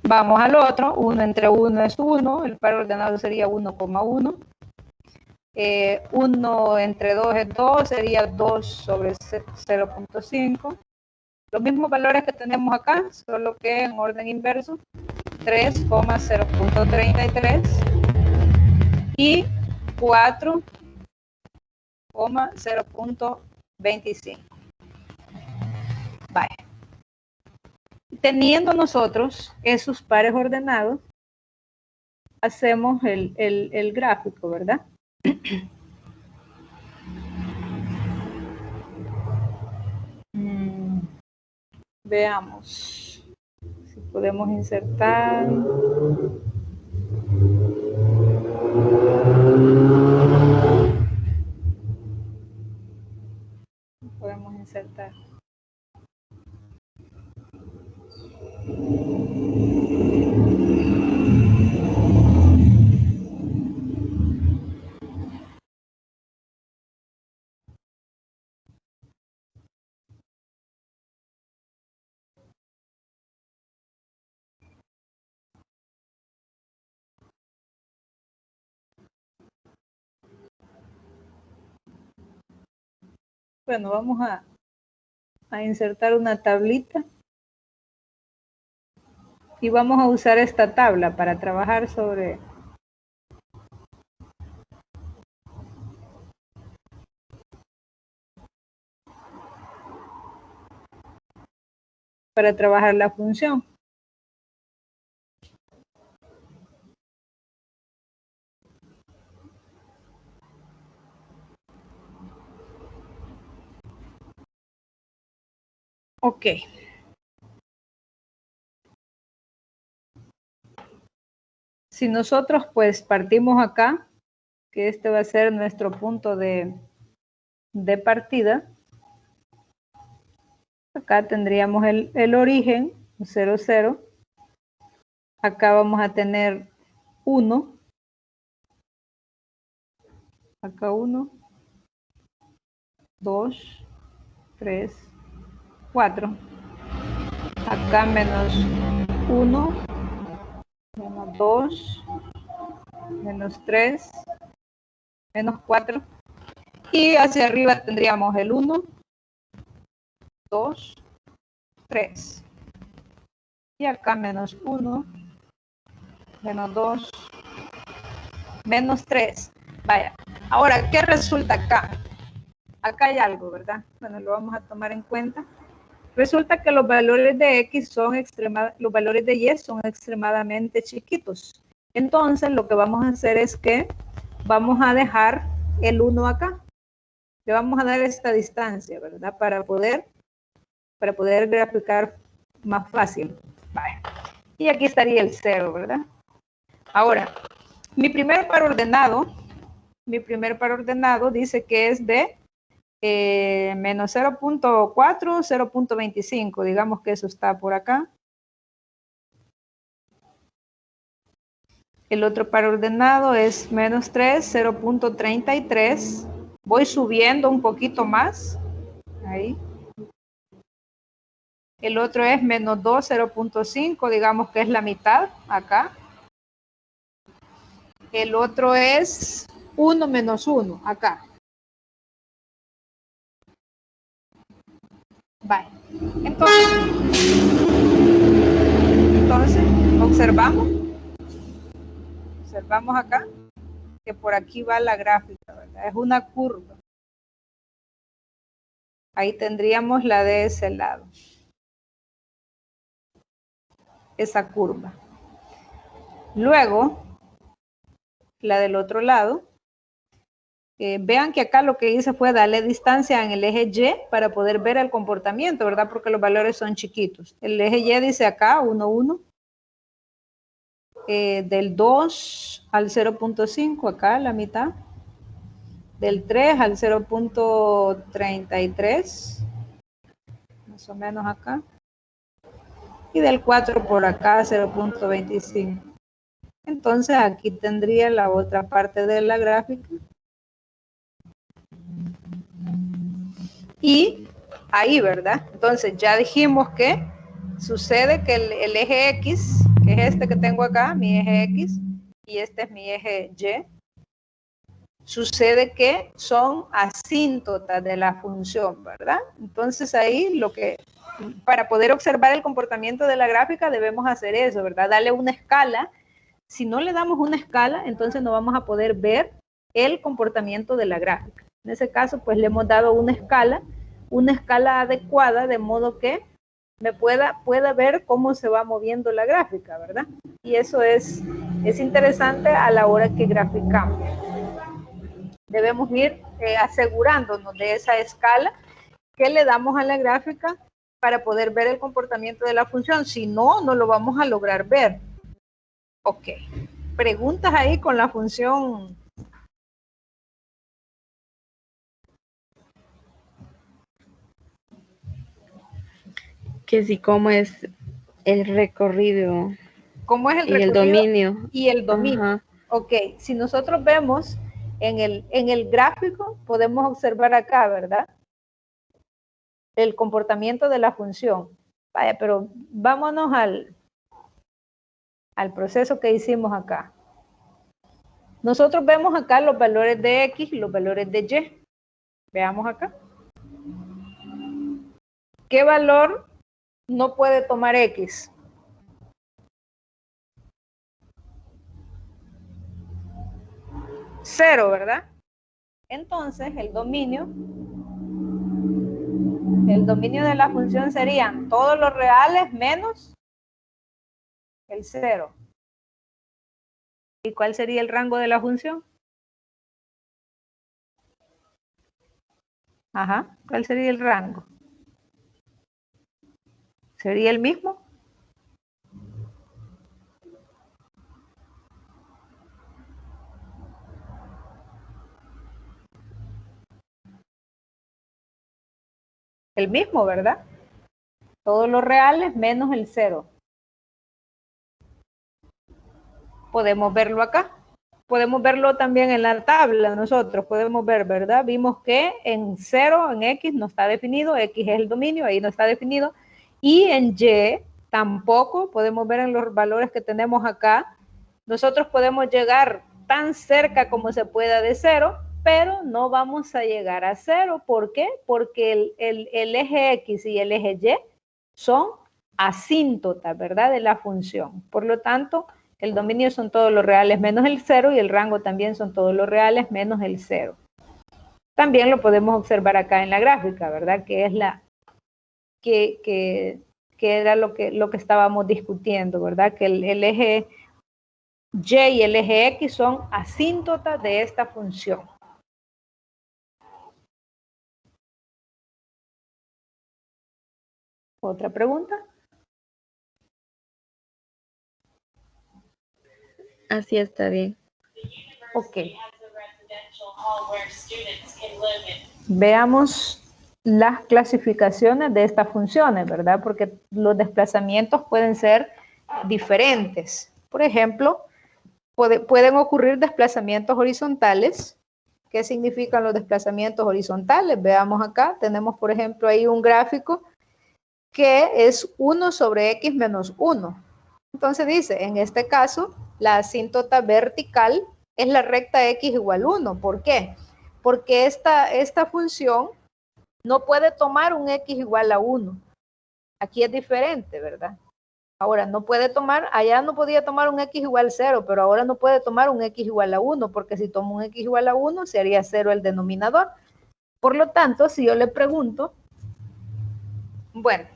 Vamos al otro. 1 entre 1 es 1. El par ordenado sería 1,1. 1 entre 2 es 2. Sería 2 sobre 0.5. Los mismos valores que tenemos acá, solo que en orden inverso. 3,0.33 y 4,0.25. Vaya. Teniendo nosotros esos pares ordenados, hacemos el gráfico, ¿verdad? Veamos si podemos insertar. Podemos insertar. Bueno, vamos a insertar una tablita y vamos a usar esta tabla para trabajar sobre la función. Ok. Si nosotros pues partimos acá, que este va a ser nuestro punto de partida, acá tendríamos el origen, 0, 0. Acá vamos a tener 1. Acá 1, 2, 3, 4. Acá menos 1, menos 2, menos 3, menos 4. Y hacia arriba tendríamos el 1, 2, 3. Y acá menos 1, menos 2, menos 3. Vaya. Ahora, ¿qué resulta acá? Acá hay algo, ¿verdad? Bueno, lo vamos a tomar en cuenta. Resulta que los valores de X son los valores de Y son extremadamente chiquitos. Entonces, lo que vamos a hacer es que vamos a dejar el 1 acá. Le vamos a dar esta distancia, ¿verdad? Para poder graficar más fácil. Vale. Y aquí estaría el 0, ¿verdad? Ahora, mi primer par ordenado dice que es de menos 0.4, 0.25. Digamos que eso está por acá. El otro par ordenado es menos 3, 0.33. Voy subiendo un poquito más. Ahí. El otro es menos 2, 0.5. Digamos que es la mitad acá. El otro es 1 menos 1 acá. Vale. Entonces, observamos acá que por aquí va la gráfica, ¿verdad? Es una curva. Ahí tendríamos la de ese lado. Esa curva. Luego, la del otro lado. Vean que acá lo que hice fue darle distancia en el eje Y para poder ver el comportamiento, ¿verdad? Porque los valores son chiquitos. El eje Y dice acá 1, 1. Del 2 al 0.5, acá la mitad. Del 3 al 0.33, más o menos acá. Y del 4 por acá, 0.25. Entonces aquí tendría la otra parte de la gráfica. Y ahí, ¿verdad? Entonces ya dijimos que sucede que el eje X, que es este que tengo acá, mi eje X, y este es mi eje Y, sucede que son asíntotas de la función, ¿verdad? Entonces ahí para poder observar el comportamiento de la gráfica debemos hacer eso, ¿verdad? Darle una escala. Si no le damos una escala, entonces no vamos a poder ver el comportamiento de la gráfica. En ese caso, pues le hemos dado una escala adecuada, de modo que me pueda ver cómo se va moviendo la gráfica, ¿verdad? Y eso es interesante a la hora que graficamos. Debemos ir asegurándonos de esa escala que le damos a la gráfica para poder ver el comportamiento de la función. Si no, no lo vamos a lograr ver. Ok. Preguntas ahí con la función. Que si cómo es el recorrido. ¿Cómo es el y recorrido? El dominio. Y el dominio. Ajá. Ok, si nosotros vemos en el gráfico, podemos observar acá, ¿verdad? El comportamiento de la función. Vaya, pero vámonos al proceso que hicimos acá. Nosotros vemos acá los valores de X y los valores de Y. Veamos acá. ¿Qué valor no puede tomar X? 0, ¿verdad? Entonces, el dominio de la función serían todos los reales menos el 0. ¿Y cuál sería el rango de la función? Ajá, ¿cuál sería el rango? ¿Sería el mismo? El mismo, ¿verdad? Todos los reales menos el 0. podemos verlo acá. Podemos verlo también en la tabla, nosotros podemos ver, ¿verdad? Vimos que en 0, en X no está definido, X es el dominio, ahí no está definido. Y en Y tampoco, podemos ver en los valores que tenemos acá. Nosotros podemos llegar tan cerca como se pueda de 0, pero no vamos a llegar a 0. ¿Por qué? Porque el eje X y el eje Y son asíntotas, ¿verdad? De la función. Por lo tanto, el dominio son todos los reales menos el 0 y el rango también son todos los reales menos el 0. También lo podemos observar acá en la gráfica, ¿verdad? Que es la que era lo que estábamos discutiendo, ¿verdad? Que el eje Y y el eje X son asíntotas de esta función. ¿Otra pregunta? Así está bien. Ok. Veamos las clasificaciones de estas funciones, ¿verdad? Porque los desplazamientos pueden ser diferentes. Por ejemplo, pueden ocurrir desplazamientos horizontales. ¿Qué significan los desplazamientos horizontales? Veamos acá, tenemos por ejemplo ahí un gráfico que es 1 sobre X menos 1. Entonces dice, en este caso, la asíntota vertical es la recta X igual 1. ¿Por qué? Porque esta función no puede tomar un X igual a 1. Aquí es diferente, ¿verdad? Ahora, no puede tomar, allá no podía tomar un X igual a 0, pero ahora no puede tomar un X igual a 1, porque si toma un X igual a 1, sería 0 el denominador. Por lo tanto, si yo le pregunto, bueno,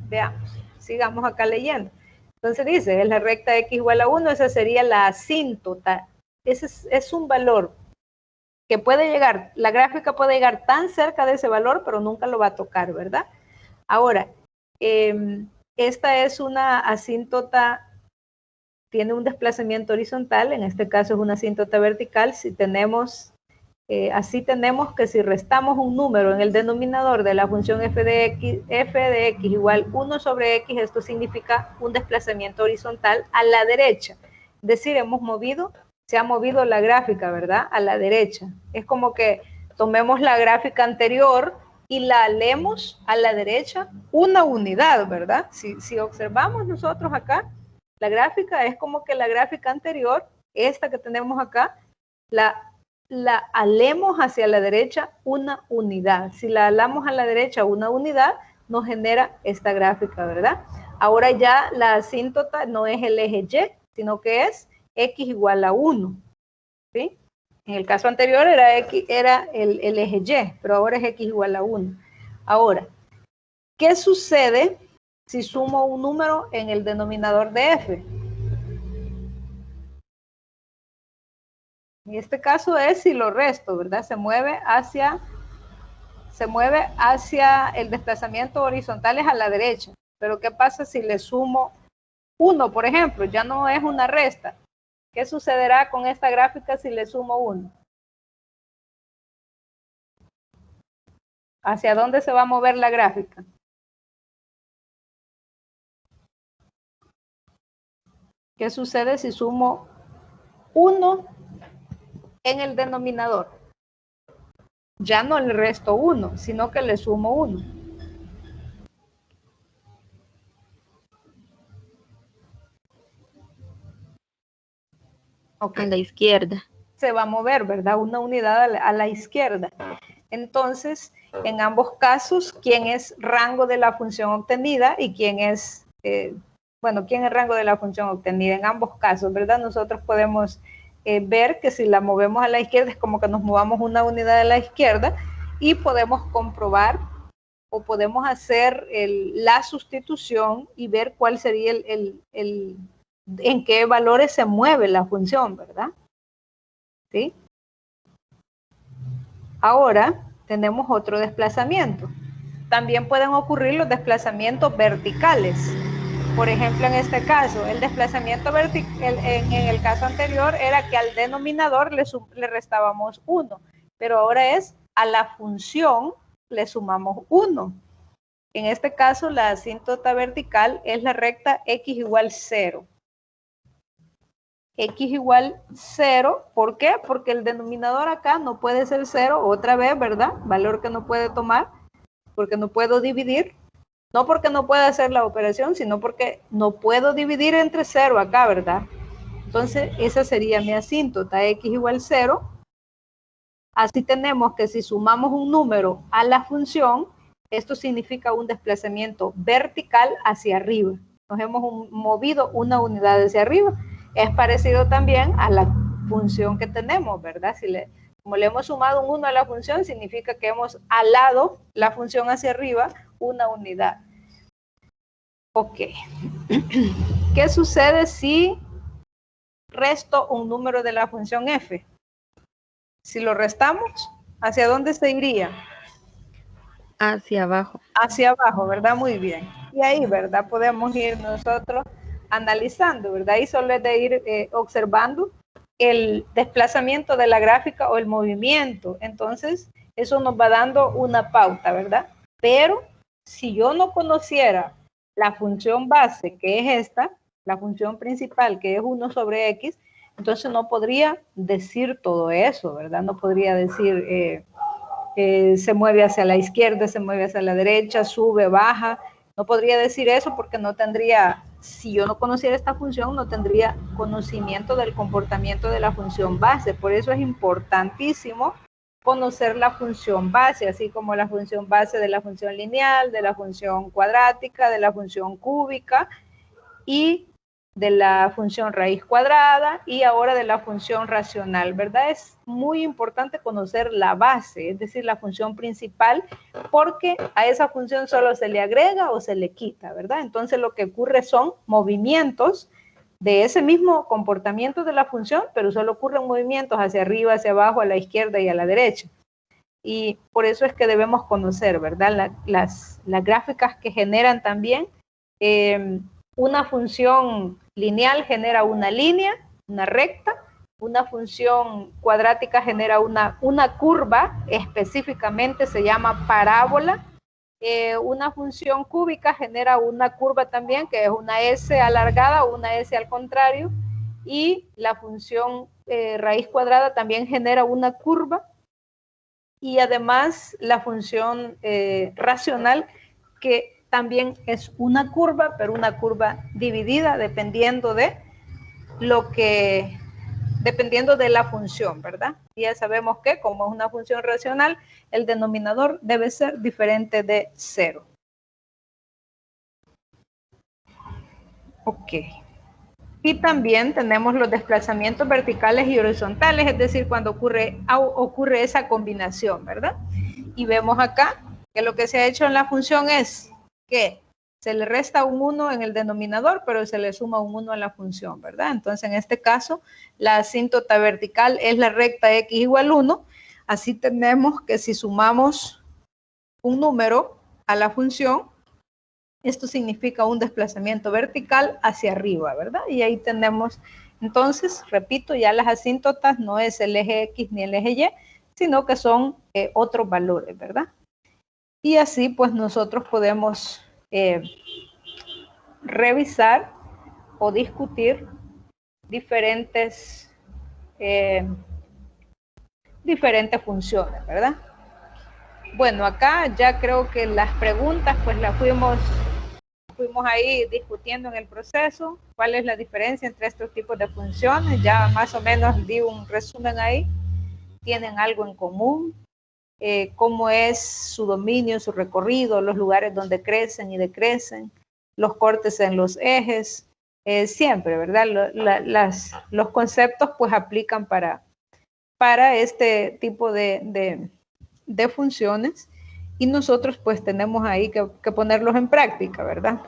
veamos, sigamos acá leyendo. Entonces dice, es la recta X igual a 1, esa sería la asíntota. Ese es un valor que puede llegar, la gráfica puede llegar tan cerca de ese valor, pero nunca lo va a tocar, ¿verdad? Ahora, esta es una asíntota, tiene un desplazamiento horizontal, en este caso es una asíntota vertical. Si tenemos, así tenemos que si restamos un número en el denominador de la función f de x igual 1 sobre x, esto significa un desplazamiento horizontal a la derecha. Es decir, se ha movido la gráfica, ¿verdad? A la derecha. Es como que tomemos la gráfica anterior y la alemos a la derecha una unidad, ¿verdad? Si observamos nosotros acá, la gráfica es como que la gráfica anterior, esta que tenemos acá, la alemos hacia la derecha una unidad. Si la alamos a la derecha una unidad, nos genera esta gráfica, ¿verdad? Ahora ya la asíntota no es el eje Y, sino que es X igual a 1, ¿sí? En el caso anterior era el eje Y, pero ahora es X igual a 1. Ahora, ¿qué sucede si sumo un número en el denominador de f? En este caso es si lo resto, ¿verdad? Se mueve hacia el desplazamiento horizontal es a la derecha. Pero ¿qué pasa si le sumo 1, por ejemplo? Ya no es una resta. ¿Qué sucederá con esta gráfica si le sumo 1? ¿Hacia dónde se va a mover la gráfica? ¿Qué sucede si sumo 1 en el denominador? Ya no le resto 1, sino que le sumo 1. Okay. A la izquierda. Se va a mover, ¿verdad? Una unidad a la izquierda. Entonces, en ambos casos, ¿quién es rango de la función obtenida y quién es, quién es rango de la función obtenida? En ambos casos, ¿verdad? Nosotros podemos ver que si la movemos a la izquierda es como que nos movamos una unidad a la izquierda y podemos comprobar o podemos hacer la sustitución y ver cuál sería en qué valores se mueve la función, ¿verdad? ¿Sí? Ahora tenemos otro desplazamiento. También pueden ocurrir los desplazamientos verticales. Por ejemplo, en este caso, el desplazamiento vertical, en el caso anterior, era que al denominador le restábamos 1, pero ahora es a la función le sumamos 1. En este caso, la asíntota vertical es la recta x igual 0. X igual 0. ¿Por qué? Porque el denominador acá no puede ser 0, otra vez, ¿verdad? Valor que no puede tomar, porque no puedo dividir. No porque no pueda hacer la operación, sino porque no puedo dividir entre 0 acá, ¿verdad? Entonces, esa sería mi asíntota, X igual 0. Así tenemos que si sumamos un número a la función, esto significa un desplazamiento vertical hacia arriba. Nos hemos movido una unidad hacia arriba. Es parecido también a la función que tenemos, ¿verdad? Como le hemos sumado un 1 a la función, significa que hemos alado la función hacia arriba una unidad. Ok. ¿Qué sucede si resto un número de la función f? Si lo restamos, ¿hacia dónde se iría? Hacia abajo. Hacia abajo, ¿verdad? Muy bien. Y ahí, ¿verdad? Podemos ir nosotros analizando, ¿verdad? Y solo es de ir observando el desplazamiento de la gráfica o el movimiento. Entonces, eso nos va dando una pauta, ¿verdad? Pero si yo no conociera la función base, que es esta, la función principal, que es 1 sobre x, entonces no podría decir todo eso, ¿verdad? No podría decir se mueve hacia la izquierda, se mueve hacia la derecha, sube, baja. No podría decir eso porque no tendría, si yo no conociera esta función, no tendría conocimiento del comportamiento de la función base. Por eso es importantísimo conocer la función base, así como la función base de la función lineal, de la función cuadrática, de la función cúbica y de la función raíz cuadrada y ahora de la función racional, ¿verdad? Es muy importante conocer la base, es decir, la función principal, porque a esa función solo se le agrega o se le quita, ¿verdad? Entonces lo que ocurre son movimientos de ese mismo comportamiento de la función, pero solo ocurren movimientos hacia arriba, hacia abajo, a la izquierda y a la derecha. Y por eso es que debemos conocer, ¿verdad? Las gráficas que generan también una función lineal genera una línea, una recta, una función cuadrática genera una curva, específicamente se llama parábola, una función cúbica genera una curva también, que es una S alargada o una S al contrario, y la función raíz cuadrada también genera una curva, y además la función racional, que también es una curva, pero una curva dividida dependiendo de dependiendo de la función, ¿verdad? Y ya sabemos que como es una función racional, el denominador debe ser diferente de 0. Ok. Y también tenemos los desplazamientos verticales y horizontales, es decir, cuando ocurre esa combinación, ¿verdad? Y vemos acá que lo que se ha hecho en la función es que se le resta un 1 en el denominador, pero se le suma un 1 a la función, ¿verdad? Entonces, en este caso, la asíntota vertical es la recta x igual 1. Así tenemos que si sumamos un número a la función, esto significa un desplazamiento vertical hacia arriba, ¿verdad? Y ahí tenemos, entonces, repito, ya las asíntotas no es el eje X ni el eje Y, sino que son otros valores, ¿verdad? Y así, pues, nosotros podemos revisar o discutir diferentes funciones, ¿verdad? Bueno, acá ya creo que las preguntas, pues, las fuimos ahí discutiendo en el proceso, cuál es la diferencia entre estos tipos de funciones, ya más o menos di un resumen ahí, tienen algo en común, cómo es su dominio, su recorrido, los lugares donde crecen y decrecen, los cortes en los ejes, siempre, ¿verdad? Los conceptos pues aplican para este tipo de funciones y nosotros pues tenemos ahí que ponerlos en práctica, ¿verdad?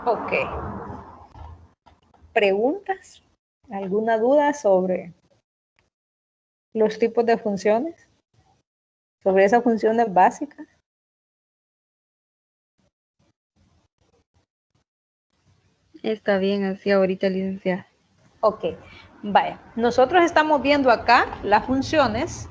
Ok. ¿Preguntas? ¿Alguna duda sobre los tipos de funciones? ¿Sobre esas funciones básicas? Está bien así ahorita, licenciada. Ok, vaya. Nosotros estamos viendo acá las funciones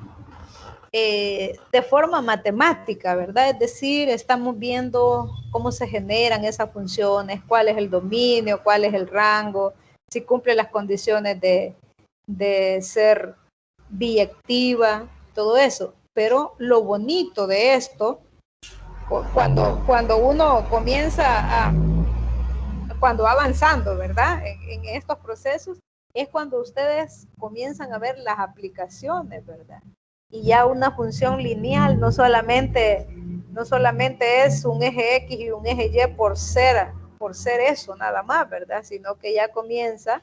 de forma matemática, ¿verdad? Es decir, estamos viendo cómo se generan esas funciones, cuál es el dominio, cuál es el rango, si cumple las condiciones de ser biyectiva, todo eso. Pero lo bonito de esto, cuando uno comienza cuando va avanzando, ¿verdad? En estos procesos, es cuando ustedes comienzan a ver las aplicaciones, ¿verdad? Y ya una función lineal no solamente es un eje X y un eje Y por ser eso nada más, ¿verdad? Sino que ya comienza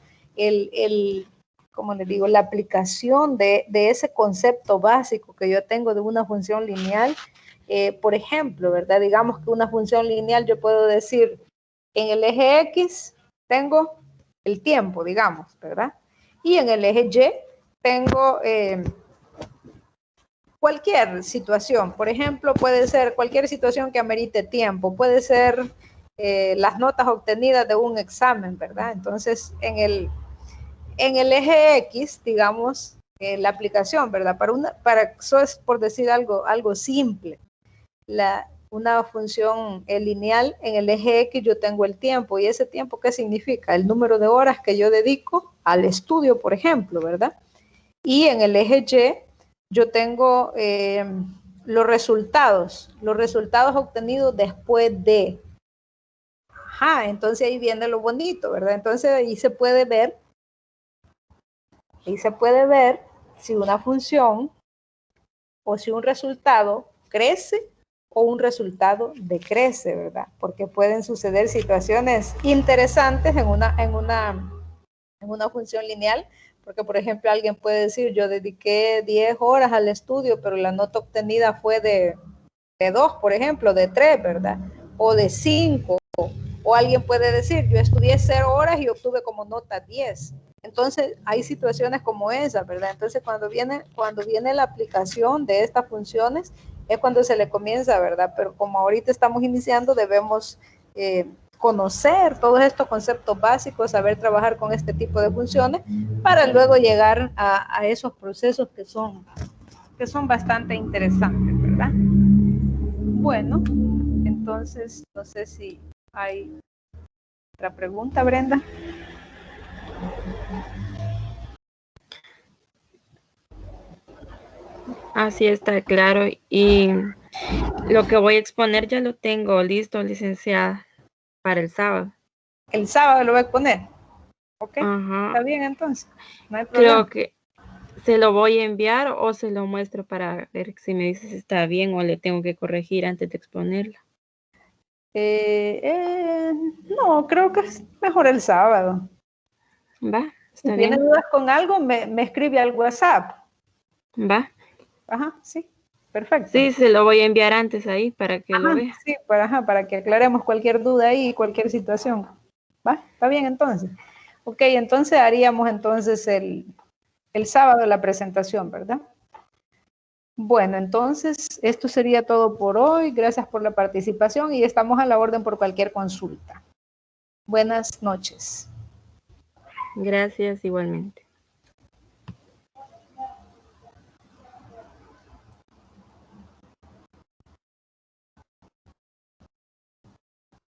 como les digo, la aplicación de ese concepto básico que yo tengo de una función lineal. Por ejemplo, ¿verdad? Digamos que una función lineal yo puedo decir, en el eje X tengo el tiempo, digamos, ¿verdad? Y en el eje Y tengo cualquier situación. Por ejemplo, puede ser cualquier situación que amerite tiempo. Puede ser las notas obtenidas de un examen, ¿verdad? Entonces, en el eje X, digamos, la aplicación, ¿verdad? Eso es por decir algo simple. Una función lineal, en el eje X yo tengo el tiempo, y ese tiempo, ¿qué significa? El número de horas que yo dedico al estudio, por ejemplo, ¿verdad? Y en el eje Y yo tengo los resultados obtenidos después de. Ajá, entonces ahí viene lo bonito, ¿verdad? Entonces ahí se puede ver si una función o si un resultado crece o un resultado decrece, ¿verdad? Porque pueden suceder situaciones interesantes en una función lineal, porque por ejemplo alguien puede decir, yo dediqué 10 horas al estudio, pero la nota obtenida fue de 2, por ejemplo, de 3, ¿verdad? O de 5. O alguien puede decir, yo estudié 0 horas y obtuve como nota 10. Entonces, hay situaciones como esa, ¿verdad? Entonces, cuando viene la aplicación de estas funciones, es cuando se le comienza, ¿verdad? Pero como ahorita estamos iniciando, debemos conocer todos estos conceptos básicos, saber trabajar con este tipo de funciones, para luego llegar a esos procesos que son bastante interesantes, ¿verdad? Bueno, entonces, no sé si hay otra pregunta, Brenda. Así está claro. Y lo que voy a exponer ya lo tengo listo, licenciada, para el sábado. El sábado lo voy a exponer. Ok, Ajá. está bien entonces. No hay problema. Creo que se lo voy a enviar o se lo muestro para ver si me dice si está bien o le tengo que corregir antes de exponerlo. No, creo que es mejor el sábado. Va, Si está tiene bien. dudas con algo, me escribe al WhatsApp. Va. Ajá, sí, perfecto. Sí, se lo voy a enviar antes ahí para que lo vea. Sí, para que aclaremos cualquier duda ahí, cualquier situación. ¿Va? ¿Está bien entonces? Ok, entonces haríamos entonces el sábado la presentación, ¿verdad? Bueno, entonces esto sería todo por hoy. Gracias por la participación y estamos a la orden por cualquier consulta. Buenas noches. Gracias igualmente.